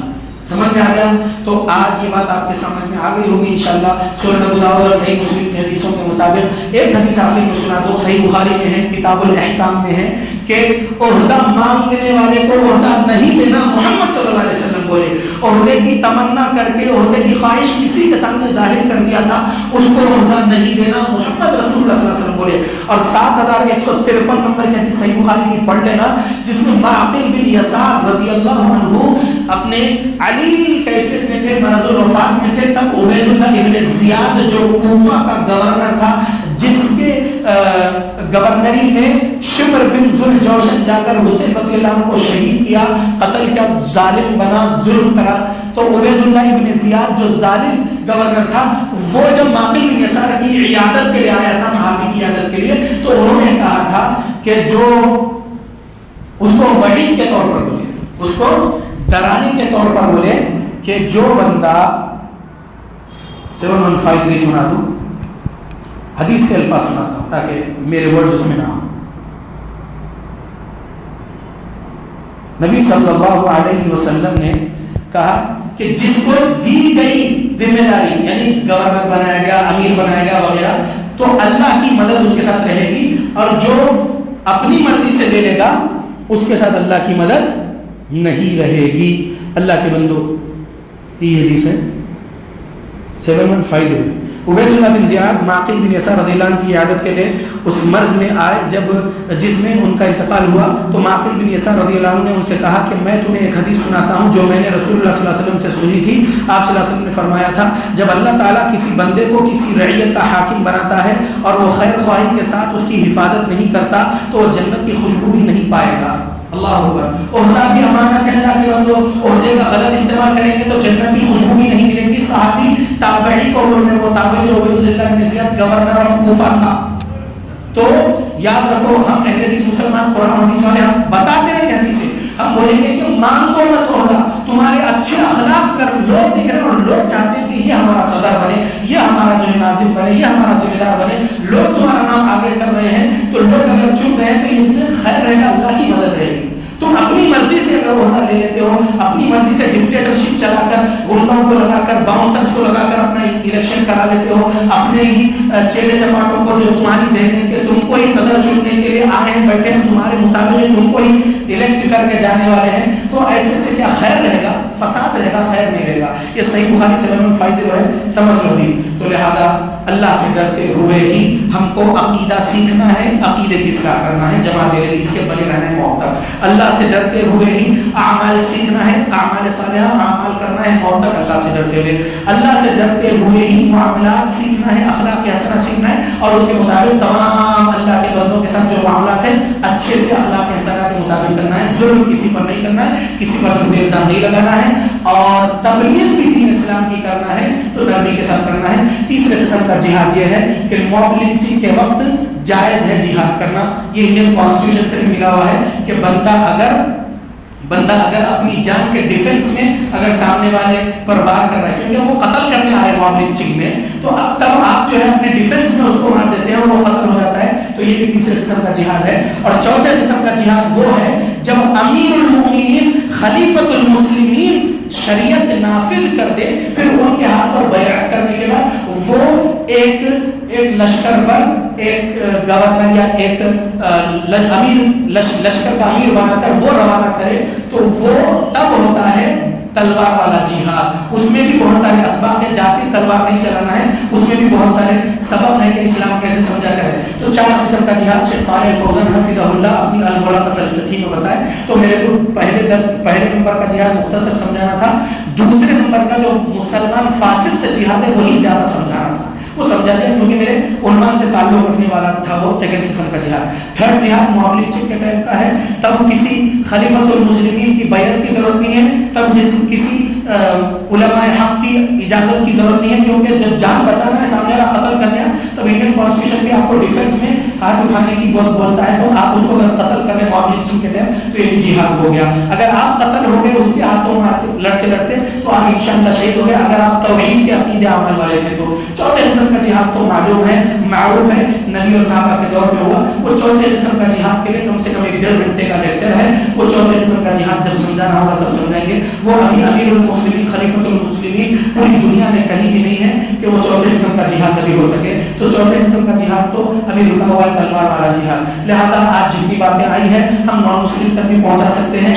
سمجھ میں آ گیا؟ تو آج یہ بات آپ کے سمجھ میں آ گئی ہوگی انشاءاللہ. سنن ابو داؤد اور صحیح مسلم کی حدیثوں کے مطابق ایک حدیث آخر میں سنا دو, صحیح بخاری میں ہے, کتاب الاحکام میں ہے کہ عہدہ مانگنے والے کو عہدہ نہیں دینا. محمد صلی اللہ علیہ وسلم بولے, عہدے کی تمنا کر کے, عہدے کی خواہش کسی کے سامنے ظاہر کر دیا تھا, اس کو عہدہ نہیں دینا. محمد رسول اللہ صلی اللہ علیہ وسلم بولے. اور 7153 نمبر کی حدیث صحیح بخاری کی پڑھ لینا, جس میں معقل بن یسار رضی اللہ عنہ اپنے علیل کیفیت میں تھے, مرض الوفات میں تھے, تب عبید اللہ ابن زیاد جو کوفہ کا گورنر تھا, جس کے گورنری میں شمر بن ذوالجوشن جا کر حسین رضی اللہ عنہ کو شہید کیا, قتل کیا, ظالم بنا, ظلم کرا. تو عبید اللہ ابن زیاد جو ظالم گورنر تھا, وہ جب معقل بن یسار کی عیادت کے لیے آیا تھا, صحابی کی عیادت کے لیے, تو انہوں نے کہا تھا کہ جو اس کو وعید کے طور پر بولے, اس کو ڈرانے کے طور پر بولے کہ جو بندہ 7153 سنا دوں, حدیث کے الفاظ سناتا ہوں تاکہ میرے ورڈز اس میں نہ ہوں. نبی صلی اللہ علیہ وسلم نے کہا کہ جس کو دی گئی ذمہ داری, یعنی گورنر بنایا گیا, امیر بنایا گیا وغیرہ, تو اللہ کی مدد اس کے ساتھ رہے گی, اور جو اپنی مرضی سے لے لے گا اس کے ساتھ اللہ کی مدد نہیں رہے گی. اللہ کے بندو, یہ حدیث ہے 7150. عبید اللہ بن زیاد معقل بن یسار رضی اللہ عنہ کی عیادت کے لیے اس مرض میں آئے، جس میں ان کا انتقال ہوا تو معقل بن یسار رضی اللہ عنہ نے ان سے کہا کہ میں تمہیں ایک حدیث سناتا ہوں جو میں نے رسول اللہ صلی اللہ علیہ وسلم سے سنی تھی. آپ صلی اللہ علیہ وسلم نے فرمایا تھا جب اللہ تعالیٰ کسی بندے کو کسی رعیت کا حاکم بناتا ہے اور وہ خیر خواہی کے ساتھ اس کی حفاظت نہیں کرتا تو وہ جنت کی خوشبو بھی نہیں پائے گا. اللہ اکبر. عہدہ کی امانت ہے اللہ کے بندو، عہدے کا غلط استعمال کریں گے تو جنت کی خوشبو بھی نہیں ملے گی. صحابی تابعی کو بول رہے، وہ تابعی جو عبید اللہ بن زیاد گورنر آف کوفہ تھا. تو یاد رکھو ہم اہل حدیث مسلمان قرآن حدیث والے ہم بتاتے رہیں حدیثیں، ہم بولیں گے کہ مانگو مت عہدہ، تمہارے اچھے اخلاق کر لوگ دکھ رہے ہیں اور لوگ چاہتے ہیں کہ یہ ہمارا صدر بنے، یہ ہمارا جو ہے ناظم بنے، یہ ہمارا ذمہ دار بنے، لوگ تمہارا نام آگے کر رہے ہیں تو لوگ اگر چن رہے ہیں تو اس میں خیر رہے گا، اللہ کی مدد رہے گی. تم اپنی مرضی سے اگر عہدہ لے لیتے ہو، اپنی مرضی سے ڈکٹیٹرشپ چلا کر گنڈوں کو لگا کر باؤنسرز کو لگا کر اپنا الیکشن کرا لیتے ہو، اپنے ہی چیلے چپاٹوں کو جو تمہاری ذہن ہے کہ تم کو ہی صدر چننے کے لیے آئے ہیں، بیٹھے ہیں تمہارے مطابق تم کو ہی الیکٹ کر کے جانے والے ہیں، تو ایسے سے کیا خیر رہے گا؟ فساد رہے گا، خیر نہیں رہے گا. یہ صحیح بخاری 715 ہے، سمجھ لو حدیث. تو لہذا اللہ سے ڈرتے ہوئے ہی ہم کو عقیدہ سیکھنا ہے، عقیدے کی اصلاح کرنا ہے، جماعت حدیث کے بنے رہنا ہے موت تک. اللہ سے ڈرتے ہوئے ہی اعمال سیکھنا ہے، اعمال صالحہ اعمال کرنا ہے موت تک اللہ سے ڈرتے ہوئے. اللہ سے ڈرتے ہوئے ہی معاملات سیکھنا ہے، اخلاق حسنہ سیکھنا ہے اور اس کے مطابق تمام اللہ کے بندوں کے ساتھ جو معاملات ہیں اچھے سے اخلاق حسنہ کے مطابق کرنا ہے. ظلم کسی پر نہیں کرنا ہے، کسی پر جھوٹے الزام نہیں لگانا ہے اور تبلیغ بھی دین اسلام کی کرنا ہے تو نرمی کے ساتھ کرنا ہے. تیسرے قسم کا جہاد یہ ہے کہ موب لنچنگ کے وقت جائز ہے جہاد کرنا. یہ انڈین کانسٹیٹیوشن سے بھی ملا ہوا ہے کہ بندہ اگر اپنی جان کے ڈیفنس میں اگر سامنے والے پر وار کر رہا ہے کیونکہ وہ قتل کرنے آ رہے ہیں موب لنچنگ میں، تو اب تب آپ جو ہے اپنے ڈیفنس میں اس کو مار دیتے ہیں اور وہ قتل ہو جاتا ہے، تو یہ بھی تیسرے قسم کا جہاد ہے. اور چوتھے قسم کا جہاد وہ ہے جب امیر المؤمنین خلیفۃ المسلمین شریعت نافذ کر دے، پھر ان کے ہاتھ پر بیعت کرنے کے بعد وہ ایک لشکر پر ایک گورنر یا ایک امیر لشکر کا امیر بنا کر وہ روانہ کرے، تو وہ تب ہوتا ہے تلوار والا جہاد. اس میں بھی بہت سارے اسباب ہیں، جاتی تلوار نہیں چلانا ہے، اس میں بھی بہت سارے سبق ہیں کہ اسلام کیسے سمجھا کرے. تو 4 قسم کا جہاد شیخ صالح الفوزان حفظہ اللہ اپنی الملخص الفقہی میں بتائے. تو میرے کو پہلے نمبر کا جہاد مختصر سمجھانا تھا، دوسرے نمبر کا جو مسلمان فاسق سے جہاد ہے وہی زیادہ سمجھانا تھا. وہ سمجھا دیا کیونکہ میرے عنوان سے تعلق رکھنے والا تھا وہ سیکنڈ قسم کا جہاد. تھرڈ جہاد معاملے چک کے ٹائم کا ہے، تب کسی خلیفۃ المسلمین کی بیعت کی ضرورت نہیں ہے، تب کسی علماء حق کی اجازت کی ضرورت نہیں ہے، کیونکہ جب جان بچانا ہے سامنے والا قتل کرنے ہے تب انڈین کانسٹیٹیوشن بھی آپ کو ڈیفنس میں ہاتھ اٹھانے کی بہت بولتا ہے، تو آپ اس کو اگر قتل کرنے معاملے چک کے ٹائم تو یہ بھی جہاد ہو گیا. اگر آپ قتل ہو گئے اس کے ہاتھوں لڑتے لڑتے تو آپ انشاءاللہ شہید ہو گئے اگر آپ توحید کے عقیدے عمل والے تھے. تو چوتھے قسم کا جہاد تو معلوم ہے، معروف ہے، نبی اور صحابہ کے دور میں ہوا. وہ چوتھے قسم کا جہاد کے لیے کم سے کم 1.5 گھنٹے کا لیکچر ہے. وہ چوتھے قسم کا جہاد جب سمجھانا ہوگا تب سمجھائیں گے. وہ ابھی امیر المسلمین خلیفۃ المسلمین پوری دنیا میں کہیں بھی نہیں ہے کہ وہ چوتھے قسم کا جہاد ابھی ہو سکے. تو چوتھے قسم کا جہاد تو ابھی رکا ہوا ہے، تلوار والا جہاد. لہذا آج جتنی باتیں آئی ہیں ہم نان مسلم تک بھی پہنچا سکتے ہیں.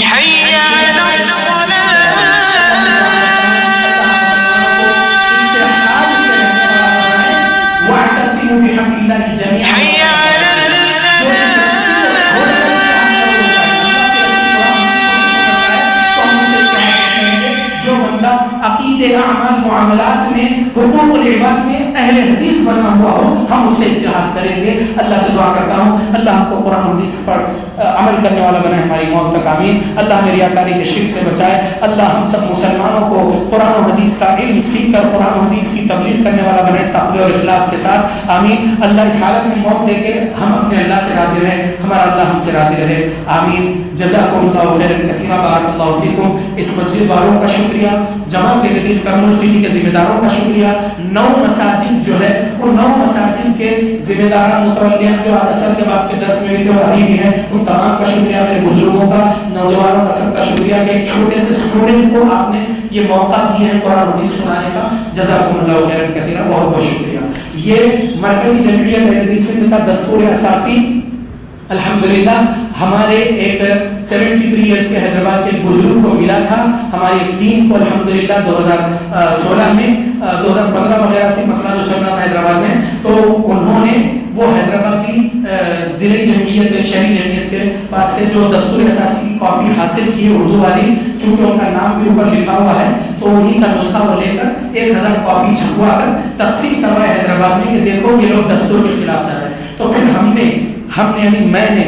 عقیدے اعمال معاملات میں حقوق العباد میں اہل حدیث بنا ہوا ہو ہم اس سے اتحاد کریں گے. اللہ سے دعا کرتا ہوں اللہ ہم کو قرآن حدیث پر عمل کرنے والا بنائے ہماری موت تک، آمین. اللہ ہمیں ریاکاری کے شرک سے بچائے. اللہ ہم سب مسلمانوں کو قرآن و حدیث کا علم سیکھ کر قرآن و حدیث کی تبلیغ کرنے والا بنائے تقوی اور اخلاص کے ساتھ، آمین. اللہ اس حالت میں موت دے کے ہم اپنے اللہ سے راضی رہیں، ہمارا اللہ ہم سے راضی رہے، آمین. جزاکم اللہ خیرا کثیرا، بارک اللہ فیکم. اس مسجد والوں کا شکریہ، جماعت حدیث کرنول سٹی کے ذمہ داروں کا شکریہ. 9 مساجد جو ہے ان 9 مساجد کے ذمہ داران متولیان جو آج اثر کے بعد کے درس میں بھی تھے اور ابھی بھی ہیں، ان تمام کا شکریہ. میرے بزرگوں کا، نوجوانوں کا سب کا شکریہ کہ ایک چھوٹے سے اسٹوڈنٹ کو آپ نے یہ موقع دیا ہے قرآن حدیث سنانے کا. جزاکم اللہ خیرا کثیرا، بہت بہت شکریہ. یہ مرکزی جمعیت اہل حدیث کا دستور اساسی الحمدللہ ہمارے ایک 73 ایئرس کے حیدرآباد کے ایک بزرگ کو ملا تھا، ہماری ایک ٹیم کو الحمدللہ 2016 میں 2015 وغیرہ سے مسئلہ جو چل رہا تھا حیدرآباد میں، تو انہوں نے وہ حیدرآبادی ضلعی جمعیت شہری جمعیت کے پاس سے جو دستور اساسی کی کاپی حاصل کی اردو والی، چونکہ ان کا نام بھی اوپر لکھا ہوا ہے تو انہی کا نسخہ وہ لے کر 1000 کاپی چھپوا کر تقسیم کروائے حیدرآباد میں کہ دیکھو یہ لوگ دستور کے خلاف جا رہے ہیں۔ تو پھر ہم نے یعنی میں نے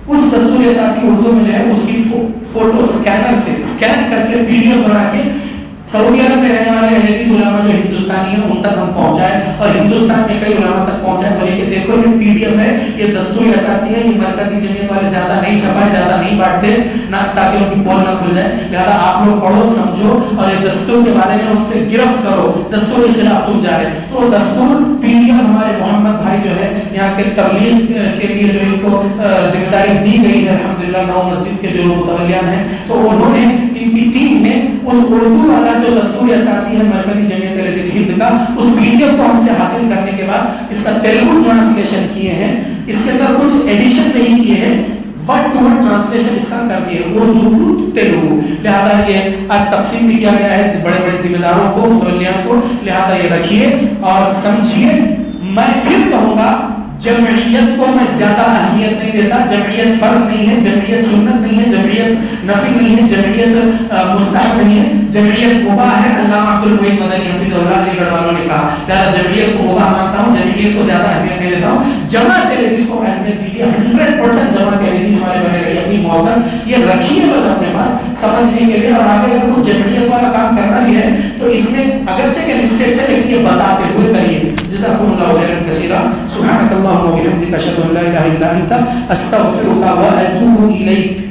اس دستور اساسی اردو میں جو ہے اس کی فوٹو اسکینر سے اسکین کر کے PDF بنا کے سعودی عرب میں رہنے والے اہل حدیث علماء جو ہندوستانی ہیں ان تک ہم پہنچائے، اور ہندوستان میں کئی علماء تک پہنچائے، بولے کہ دیکھو یہ PDF ہے، یہ دستور اساسی ہے، یہ مرکزی جمعیت والے زیادہ نہیں چھپائے، زیادہ نہیں بانٹتے نہ، تاکہ ان کی پول نہ کھل جائے، لہذا آپ لوگ پڑھو سمجھو اور یہ دستور کے بارے میں ان سے گرفت کرو، دستور کے خلاف تم جا رہے۔ تو دستور PDF ہمارے محمد بھائی جو ہے یہاں کے تبلیغ کے لیے جو ان کو ذمہ داری دی گئی ہے الحمدللہ، نو مسجد کے جو متولیان ہیں، تو انہوں نے ان کی ٹیم نے اس اردو والا جو دستور اساسی ہے مرکزی جمعیت اہل حدیث ہند کا، اس PDF کو ہم سے حاصل کرنے کے بعد اس کا تیلگو ٹرانسلیشن کیے ہیں، اس کے اندر کچھ ایڈیشن نہیں کیے ہیں، ورڈ ٹو ورڈ ٹرانسلیشن اس کا کر دیے اردو ٹو تیلگو، لہذا یہ آج تقسیم بھی کیا گیا ہے بڑے بڑے ذمہ داروں کو، متولیان کو، لہذا یہ رکھیے اور سمجھیے۔ میں پھر کہوں گا جمعیت کو میں زیادہ اہمیت نہیں دیتا، جمعیت فرض نہیں ہے، جمعیت سنت نہیں ہے، جمعیت نفل نہیں ہے، جمعیت مستحب نہیں ہے، جمعیت مباح ہے، علامہ عبد المعین مدنی حفظہ اللہ علی گڑھ والوں نے کہا، لہذا جمعیت کو مباح مانتا ہوں، جمعیت کو زیادہ اہمیت نہیں دیتا ہوں۔ جماعت اہل حدیث کو اہمیت دیجیے، 100% جماعت اہل حدیث والے بنے رہیے، اپنی محبت یہ رکھیے بس اپنے پاس سمجھنے کے لیے، اور آگے اگر کچھ جمعیت والا کام کرنا بھی ہے تو اس میں اگرچہ کہ مسٹیک سے لیکن یہ بتاتے ہوئے کریے۔ جزاکم اللہ خیرا کثیرا، سبحانک اللہم و بحمدک، اشہد ان لا الہ الا انت، استغفرک و اتوب الیک۔